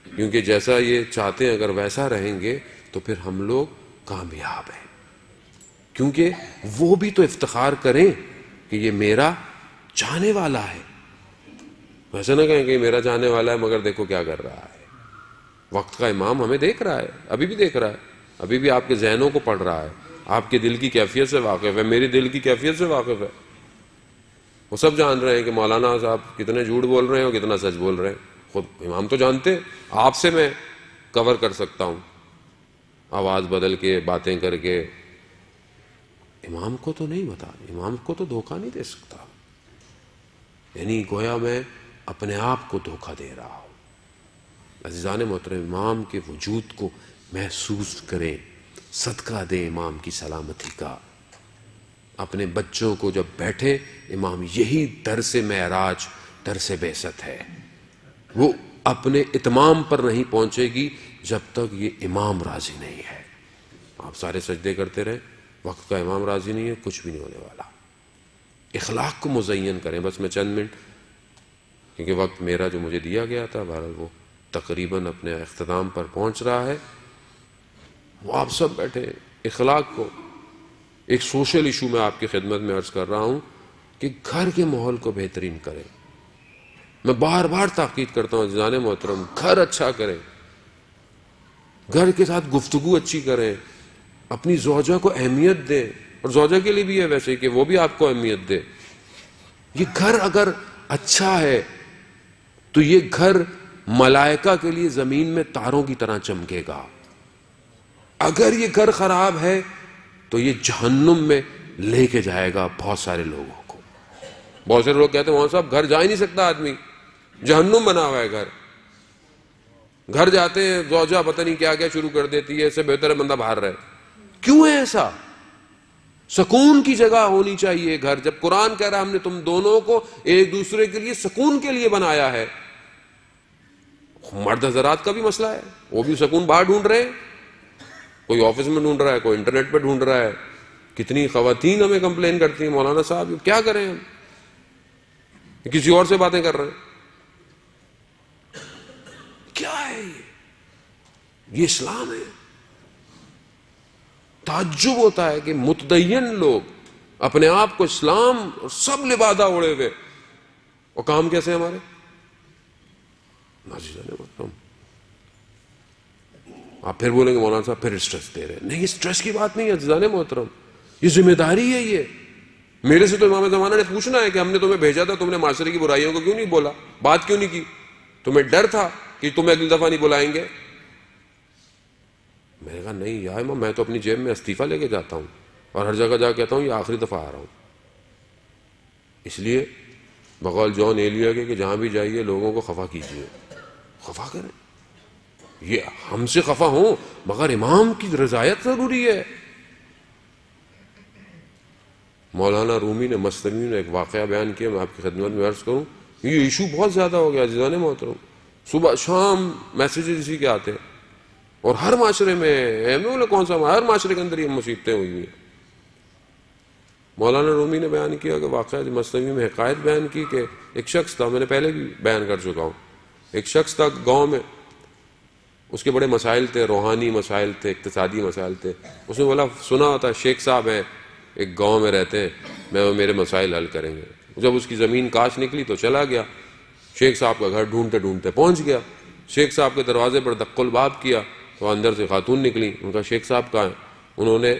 کیونکہ جیسا یہ چاہتے ہیں اگر ویسا رہیں گے تو پھر ہم لوگ کامیاب ہیں، کیونکہ وہ بھی تو افتخار کریں کہ یہ میرا چاہنے والا ہے۔ ویسے نہ کہیں کہ میرا چاہنے والا ہے مگر دیکھو کیا کر رہا ہے۔ وقت کا امام ہمیں دیکھ رہا ہے، ابھی بھی دیکھ رہا ہے، ابھی بھی آپ کے ذہنوں کو پڑھ رہا ہے، آپ کے دل کی کیفیت سے واقف ہے، میری دل کی کیفیت سے واقف ہے۔ وہ سب جان رہے ہیں کہ مولانا صاحب کتنے جھوٹ بول رہے ہیں اور کتنا سچ بول رہے ہیں، خود امام تو جانتے ہیں۔ آپ سے میں کور کر سکتا ہوں آواز بدل کے، باتیں کر کے، امام کو تو نہیں بتا، امام کو تو دھوکہ نہیں دے سکتا، یعنی گویا میں اپنے آپ کو دھوکہ دے رہا ہوں۔ عزیزان محترم، امام کے وجود کو محسوس کریں، صدقہ دیں امام کی سلامتی کا۔ اپنے بچوں کو جب بیٹھے، امام یہی درس معراج، درس بعثت ہے، وہ اپنے اتمام پر نہیں پہنچے گی جب تک یہ امام راضی نہیں ہے۔ آپ سارے سجدے کرتے رہیں، وقت کا امام راضی نہیں ہے، کچھ بھی نہیں ہونے والا۔ اخلاق کو مزین کریں۔ بس میں چند منٹ، کیونکہ وقت میرا جو مجھے دیا گیا تھا بہرحال وہ تقریباً اپنے اختتام پر پہنچ رہا ہے۔ وہ آپ سب بیٹھے اخلاق کو، ایک سوشل ایشو میں آپ کی خدمت میں عرض کر رہا ہوں کہ گھر کے ماحول کو بہترین کریں۔ میں بار بار تاکید کرتا ہوں عزیزان محترم، گھر اچھا کریں، گھر کے ساتھ گفتگو اچھی کریں، اپنی زوجہ کو اہمیت دیں، اور زوجہ کے لیے بھی ہے ویسے کہ وہ بھی آپ کو اہمیت دے۔ یہ گھر اگر اچھا ہے تو یہ گھر ملائکہ کے لیے زمین میں تاروں کی طرح چمکے گا۔ اگر یہ گھر خراب ہے تو یہ جہنم میں لے کے جائے گا بہت سارے لوگوں کو۔ بہت سارے لوگ کہتے ہیں وہاں صاحب گھر جا ہی نہیں سکتا آدمی، جہنم بنا ہوا ہے گھر۔ گھر جاتے ہیں زوجہ پتہ نہیں کیا کیا شروع کر دیتی ہے، اس سے بہتر ہے بندہ باہر رہے. کیوں ہے ایسا؟ سکون کی جگہ ہونی چاہیے گھر. جب قرآن کہہ رہا ہے ہم نے تم دونوں کو ایک دوسرے کے لیے سکون کے لیے بنایا ہے. مرد حضرات کا بھی مسئلہ ہے، وہ بھی سکون باہر ڈھونڈ رہے ہیں. کوئی آفس میں ڈھونڈ رہا ہے، کوئی انٹرنیٹ پہ ڈھونڈ رہا ہے. کتنی خواتین ہمیں کمپلین کرتی ہیں، مولانا صاحب کیا کریں ہم، کسی اور سے باتیں کر رہے ہیں. کیا ہے یہ اسلام ہے؟ تعجب ہوتا ہے کہ متدین لوگ اپنے آپ کو اسلام اور سب لبادہ اوڑے ہوئے، اور کام کیسے ہمارے. آپ پھر بولیں گے مولانا صاحب پھر اسٹریس دے رہے ہیں. نہیں، اسٹریس کی بات نہیں ہے عزیزان محترم، یہ ذمہ داری ہے. یہ میرے سے تو امام زمانہ نے پوچھنا ہے کہ ہم نے تمہیں بھیجا تھا، تم نے معاشرے کی برائیوں کو کیوں نہیں بولا، بات کیوں نہیں کی؟ تمہیں ڈر تھا کہ تمہیں اگلی دفعہ نہیں بلائیں گے؟ میں نے کہا نہیں یا امام، میں تو اپنی جیب میں استعفیٰ لے کے جاتا ہوں اور ہر جگہ جا کے کہتا ہوں یہ آخری دفعہ آ رہا ہوں. اس لیے بقول جان ایلیا کے کہ جہاں بھی جائیے لوگوں کو خفا کیجیے، خفا کریں. یہ ہم سے خفا ہوں مگر امام کی رضایت ضروری ہے. مولانا رومی نے مصنوی نے ایک واقعہ بیان کیا، میں آپ کی خدمت میں عرض کروں. یہ ایشو بہت زیادہ ہو گیا عزیزان محترم، صبح شام میسیجز اسی کے آتے ہیں، اور ہر معاشرے میں کون سا ہر معاشرے کے اندر یہ مصیبتیں ہوئی ہوئی ہیں. مولانا رومی نے بیان کیا کہ واقعہ مصنوی میں حکایت بیان کی کہ ایک شخص تھا، میں نے پہلے بھی بیان کر چکا ہوں. ایک شخص تھا گاؤں میں، اس کے بڑے مسائل تھے، روحانی مسائل تھے، اقتصادی مسائل تھے. اس نے بولا سنا ہوتا شیخ صاحب ہیں ایک گاؤں میں رہتے ہیں، وہ میرے مسائل حل کریں گے. جب اس کی زمین کاش نکلی تو چلا گیا، شیخ صاحب کا گھر ڈھونڈتے ڈھونڈتے پہنچ گیا. شیخ صاحب کے دروازے پر دق الباب کیا تو اندر سے خاتون نکلی. ان کا شیخ صاحب کہاں ہے؟ انہوں نے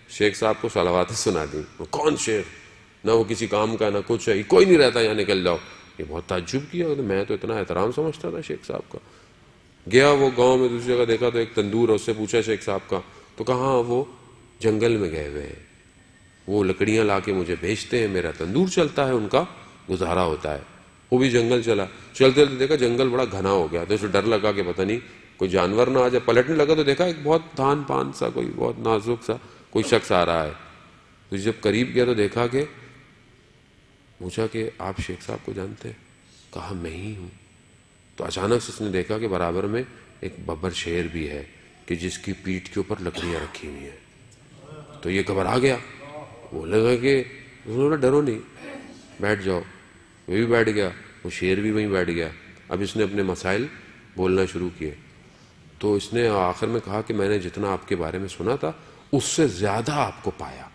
شیخ صاحب کو صلواتیں سنا دی. کون شیخ؟ نہ وہ کسی کام کا نہ کچھ ہے، کوئی نہیں رہتا یہاں، نکل جاؤ. یہ بہت تعجب کیا، میں تو اتنا احترام سمجھتا تھا شیخ صاحب کا. گیا وہ گاؤں میں، دوسری جگہ دیکھا تو ایک تندور ہے، اس سے پوچھا شیخ صاحب کا تو کہاں وہ جنگل میں گئے ہوئے ہیں، وہ لکڑیاں لا کے مجھے بھیجتے ہیں، میرا تندور چلتا ہے، ان کا گزارا ہوتا ہے. وہ بھی جنگل چلا، چلتے چلتے دیکھا جنگل بڑا گھنا ہو گیا تو اسے ڈر لگا کہ پتہ نہیں کوئی جانور نہ آ جائے. پلٹنے لگا تو دیکھا ایک بہت دھان پان سا کوئی بہت نازک سا کوئی شخص آ رہا ہے. تو جب قریب گیا تو دیکھا کہ پوچھا کہ آپ شیخ صاحب کو جانتے ہیں؟ کہا میں ہی ہوں. تو اچانک سے اس نے دیکھا کہ برابر میں ایک ببر شیر بھی ہے کہ جس کی پیٹھ کے اوپر لکڑیاں رکھی ہوئی ہیں. تو یہ گھبرا گیا، وہ لگا کہ ڈرو نہیں، بیٹھ جاؤ. وہ بھی بیٹھ گیا، وہ شیر بھی وہیں بیٹھ گیا. اب اس نے اپنے مسائل بولنا شروع کیے. تو اس نے آخر میں کہا کہ میں نے جتنا آپ کے بارے میں سنا تھا اس سے زیادہ آپ کو پایا.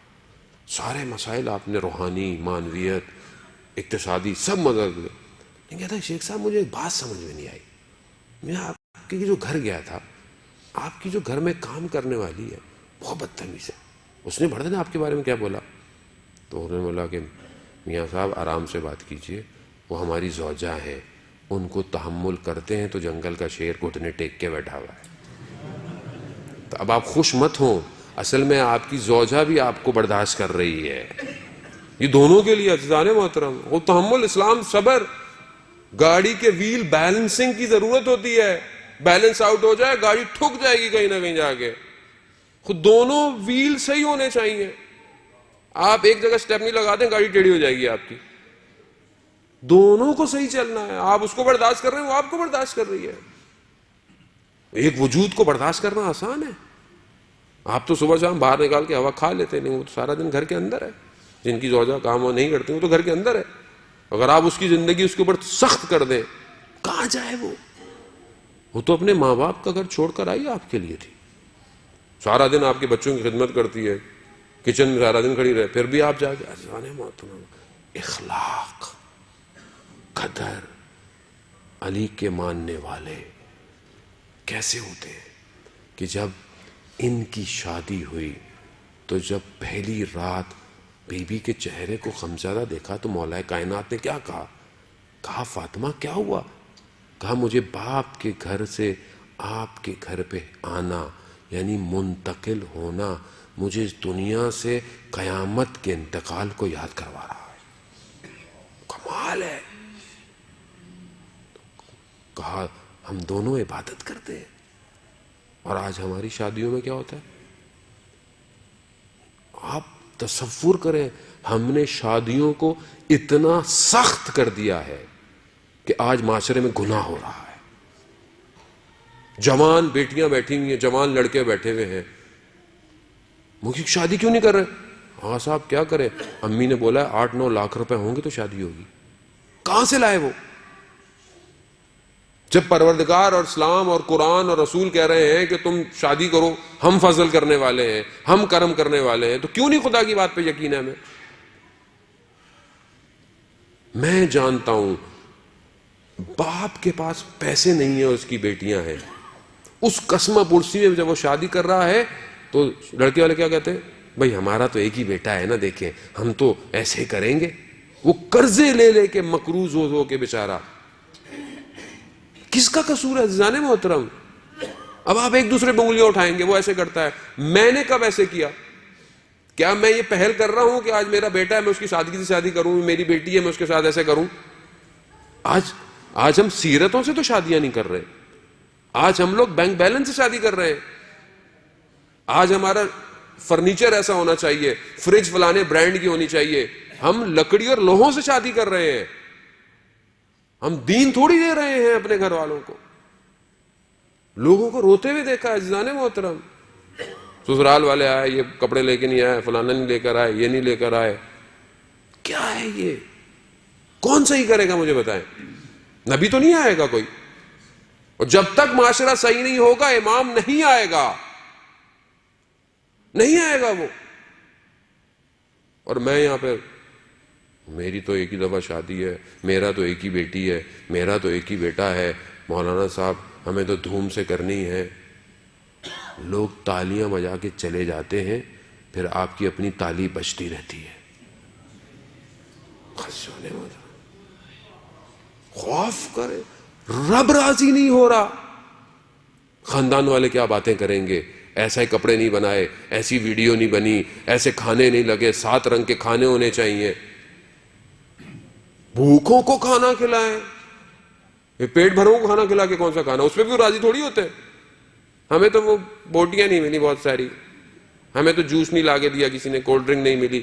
سارے مسائل آپ نے روحانی، معنویت، اقتصادی سب مدد ہوئے. لیکن کہتا ہے شیخ صاحب مجھے ایک بات سمجھ میں نہیں آئی. میں آپ کے جو گھر گیا تھا، آپ کی جو گھر میں کام کرنے والی ہے بہت بدتمیز ہے، اس نے بڑھ دینا آپ کے بارے میں کیا بولا. تو انہوں نے بولا کہ میاں صاحب آرام سے بات کیجئے، وہ ہماری زوجہ ہیں، ان کو تحمل کرتے ہیں تو جنگل کا شیر گھٹنے ٹیک کے بیٹھا ہوا ہے. تو اب آپ خوش مت ہوں، اصل میں آپ کی زوجہ بھی آپ کو برداشت کر رہی ہے. یہ دونوں کے لیے عزیزان محترم وہ تحمل، اسلام، صبر. گاڑی کے ویل بیلنسنگ کی ضرورت ہوتی ہے، بیلنس آؤٹ ہو جائے گاڑی ٹھک جائے گی کہیں نہ کہیں جا کے. خود دونوں ویل صحیح ہونے چاہیے. آپ ایک جگہ سٹیپ نہیں لگا دیں گاڑی ٹیڑھی ہو جائے گی آپ کی. دونوں کو صحیح چلنا ہے. آپ اس کو برداشت کر رہے ہیں، وہ آپ کو برداشت کر رہی ہے. ایک وجود کو برداشت کرنا آسان ہے. آپ تو صبح شام باہر نکال کے ہوا کھا لیتے، نہیں وہ تو سارا دن گھر کے اندر ہے. جن کی زوجہ کام نہیں کرتی وہ تو گھر کے اندر ہے. اگر آپ اس کی زندگی اس کے اوپر سخت کر دیں کہاں جائے وہ تو اپنے ماں باپ کا گھر چھوڑ کر آئی آپ کے لیے تھی. سارا دن آپ کے بچوں کی خدمت کرتی ہے، کچن میں سارا دن کھڑی رہے، پھر بھی آپ جا کے اخلاق، قدر، علی کے ماننے والے کیسے ہوتے ہیں کہ جب ان کی شادی ہوئی تو جب پہلی رات بی بی کے چہرے کو غمزدہ دیکھا تو مولا کائنات نے کیا کہا؟ کہا فاطمہ کیا ہوا؟ کہا مجھے باپ کے گھر سے آپ کے گھر پہ آنا یعنی منتقل ہونا مجھے اس دنیا سے قیامت کے انتقال کو یاد کروا رہا ہے. کمال ہے. کہا ہم دونوں عبادت کرتے ہیں. اور آج ہماری شادیوں میں کیا ہوتا ہے؟ آپ تصور کریں، ہم نے شادیوں کو اتنا سخت کر دیا ہے کہ آج معاشرے میں گناہ ہو رہا ہے. جوان بیٹیاں بیٹھی ہوئی ہیں، جوان لڑکے بیٹھے ہوئے ہیں، مجھے شادی کیوں نہیں کر رہے؟ ہاں صاحب کیا کرے، امی نے بولا ہے 8-9 لاکھ روپے ہوں گے تو شادی ہوگی. کہاں سے لائے وہ؟ جب پروردگار اور اسلام اور قرآن اور رسول کہہ رہے ہیں کہ تم شادی کرو، ہم فضل کرنے والے ہیں، ہم کرم کرنے والے ہیں، تو کیوں نہیں خدا کی بات پہ یقین ہے ہمیں؟ میں جانتا ہوں باپ کے پاس پیسے نہیں ہیں، اس کی بیٹیاں ہیں، اس قسمہ پرسی میں جب وہ شادی کر رہا ہے تو لڑکے والے کیا کہتے ہیں؟ بھائی ہمارا تو ایک ہی بیٹا ہے نا، دیکھیں ہم تو ایسے کریں گے. وہ قرضے لے لے کے مقروض ہو کے بیچارہ. کس کا قصور ہے عزیزان محترم؟ اب آپ ایک دوسرے پہ انگلیاں اٹھائیں گے، وہ ایسے کرتا ہے، میں نے کب ایسے کیا؟ کیا میں یہ پہل کر رہا ہوں کہ آج میرا بیٹا ہے میں اس کی سادگی سے شادی کروں، میری بیٹی ہے میں اس کے ساتھ ایسے کروں؟ آج ہم سیرتوں سے تو شادیاں نہیں کر رہے، آج ہم لوگ بینک بیلنس سے شادی کر رہے ہیں. آج ہمارا فرنیچر ایسا ہونا چاہیے، فریج فلانے برانڈ کی ہونی چاہیے. ہم لکڑی اور لوہوں سے شادی کر رہے ہیں، ہم دین تھوڑی دے رہے ہیں اپنے گھر والوں کو. لوگوں کو روتے ہوئے دیکھا ہے عزیزان محترم، سسرال والے آئے، یہ کپڑے لے کے نہیں آئے، فلانا نہیں لے کر آئے، یہ نہیں لے کر آئے. کیا ہے یہ؟ کون صحیح کرے گا مجھے بتائیں؟ نبی تو نہیں آئے گا کوئی، اور جب تک معاشرہ صحیح نہیں ہوگا امام نہیں آئے گا، نہیں آئے گا وہ. اور میں یہاں پہ، میری تو ایک ہی دفعہ شادی ہے، میرا تو ایک ہی بیٹی ہے، میرا تو ایک ہی بیٹا ہے، مولانا صاحب ہمیں تو دھوم سے کرنی ہے. لوگ تالیاں بجا کے چلے جاتے ہیں، پھر آپ کی اپنی تالی بجتی رہتی ہے. خوف کرے، رب راضی نہیں ہو رہا. خاندان والے کیا باتیں کریں گے؟ ایسے کپڑے نہیں بنائے، ایسی ویڈیو نہیں بنی، ایسے کھانے نہیں لگے، 7 رنگ کے کھانے ہونے چاہیے. بھوکوں کو کھانا کھلائیں، یہ پیٹ بھروں کو کھانا کھلا کے کون سا کھانا؟ اس پہ بھی راضی تھوڑی ہوتے ہیں. ہمیں تو وہ بوٹیاں نہیں ملی بہت ساری، ہمیں تو جوس نہیں لا کے دیا کسی نے، کولڈ ڈرنک نہیں ملی.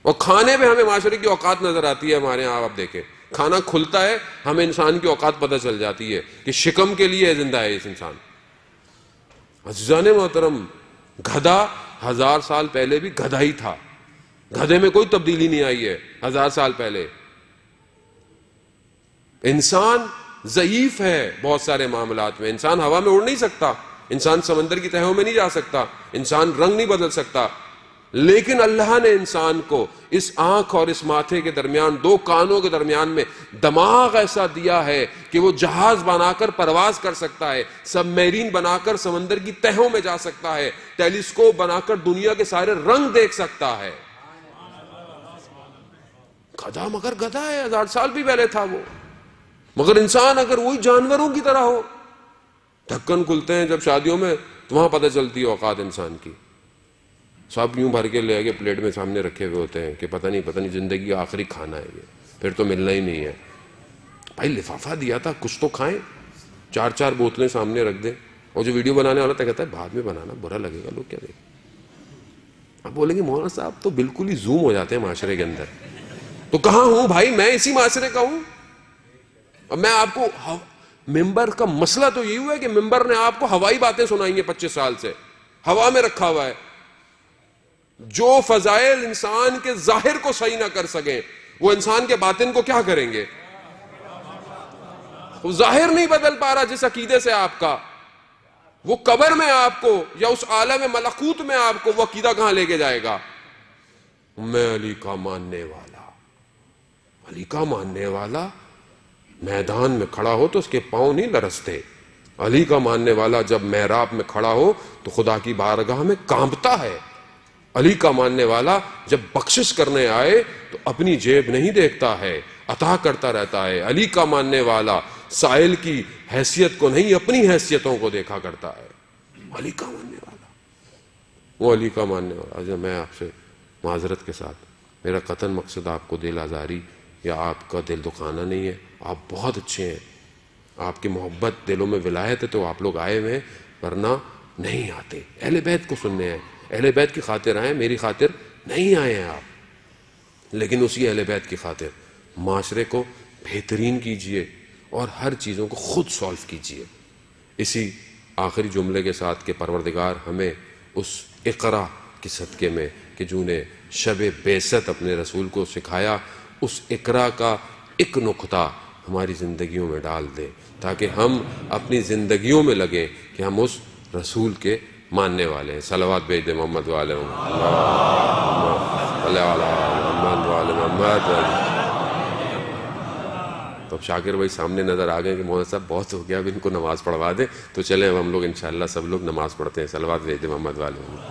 اور کھانے پہ ہمیں معاشرے کی اوقات نظر آتی ہے. ہمارے یہاں آپ دیکھیں کھانا کھلتا ہے، ہمیں انسان کی اوقات پتہ چل جاتی ہے کہ شکم کے لیے زندہ ہے اس انسان. عزیزان محترم، گدھا 1000 سال پہلے بھی گدھا ہی تھا، گدھے میں کوئی تبدیلی نہیں آئی ہے 1000 سال پہلے. انسان ضعیف ہے بہت سارے معاملات میں، انسان ہوا میں اڑ نہیں سکتا، انسان سمندر کی تہوں میں نہیں جا سکتا، انسان رنگ نہیں بدل سکتا. لیکن اللہ نے انسان کو اس آنکھ اور اس ماتھے کے درمیان، 2 کانوں کے درمیان میں دماغ ایسا دیا ہے کہ وہ جہاز بنا کر پرواز کر سکتا ہے، سب میرین بنا کر سمندر کی تہوں میں جا سکتا ہے، ٹیلیسکوپ بنا کر دنیا کے سارے رنگ دیکھ سکتا ہے. گدھا مگر گدھا ہے، 1000 سال بھی پہلے تھا وہ. مگر انسان اگر وہی جانوروں کی طرح ہو، ڈھکن کھلتے ہیں جب شادیوں میں تو وہاں پتہ چلتی ہے اوقات انسان کی. سب یوں بھر کے لے کے پلیٹ میں سامنے رکھے ہوئے ہوتے ہیں کہ پتہ نہیں زندگی کا آخری کھانا ہے یہ، پھر تو ملنا ہی نہیں ہے. بھائی لفافہ دیا تھا، کچھ تو کھائیں. 4 بوتلیں سامنے رکھ دیں، اور جو ویڈیو بنانے والا تھا کہتا ہے بعد میں بنانا، برا لگے گا، لوگ کیا دیکھیں. اب بولیں گے مولانا صاحب تو بالکل ہی زوم ہو جاتے ہیں معاشرے کے اندر. تو کہاں ہوں بھائی؟ میں اسی معاشرے کا ہوں. اب میں آپ کو ممبر کا مسئلہ تو یہ ہوا ہے کہ ممبر نے آپ کو ہوائی باتیں سنائیں گے 25 سال سے، ہوا میں رکھا ہوا ہے. جو فضائل انسان کے ظاہر کو صحیح نہ کر سکیں وہ انسان کے باطن کو کیا کریں گے؟ وہ ظاہر نہیں بدل پا رہا جس عقیدے سے آپ کا، وہ قبر میں آپ کو یا اس عالم ملکوت میں آپ کو وہ عقیدہ کہاں لے کے جائے گا؟ میں علی کا ماننے والا، علی کا ماننے والا میدان میں کھڑا ہو تو اس کے پاؤں نہیں لرزتے. علی کا ماننے والا جب محراب میں کھڑا ہو تو خدا کی بارگاہ میں کانپتا ہے. علی کا ماننے والا جب بخشش کرنے آئے تو اپنی جیب نہیں دیکھتا ہے، عطا کرتا رہتا ہے. علی کا ماننے والا سائل کی حیثیت کو نہیں اپنی حیثیتوں کو دیکھا کرتا ہے. علی کا ماننے والا، وہ علی کا ماننے والا. میں آپ سے معذرت کے ساتھ، میرا قطعاً مقصد آپ کو دل آزاری یا آپ کا دل دکھانا نہیں ہے. آپ بہت اچھے ہیں، آپ کی محبت دلوں میں ولایت ہے تو آپ لوگ آئے ہوئے ہیں، ورنہ نہیں آتے۔ اہل بیت کو سننے ہیں، اہل بیت کی خاطر آئے، میری خاطر نہیں آئے ہیں آپ، لیکن اسی اہل بیت کی خاطر معاشرے کو بہترین کیجئے اور ہر چیزوں کو خود سولو کیجئے۔ اسی آخری جملے کے ساتھ کہ پروردگار ہمیں اس اقرا کے صدقے میں کہ جنہوں نے شب بعثت اپنے رسول کو سکھایا، اس اقرا کا ایک نقطہ ہماری زندگیوں میں ڈال دے، تاکہ ہم اپنی زندگیوں میں لگیں کہ ہم اس رسول کے ماننے والے ہیں۔ صلوات بھیج دیں محمد والے محمد۔ تو اب شاکر بھائی سامنے نظر آ گئے کہ مولانا صاحب بہت ہو گیا، اب ان کو نماز پڑھوا دیں، تو چلیں اب ہم لوگ انشاءاللہ سب لوگ نماز پڑھتے ہیں۔ صلوات بھیج دیں محمد والے۔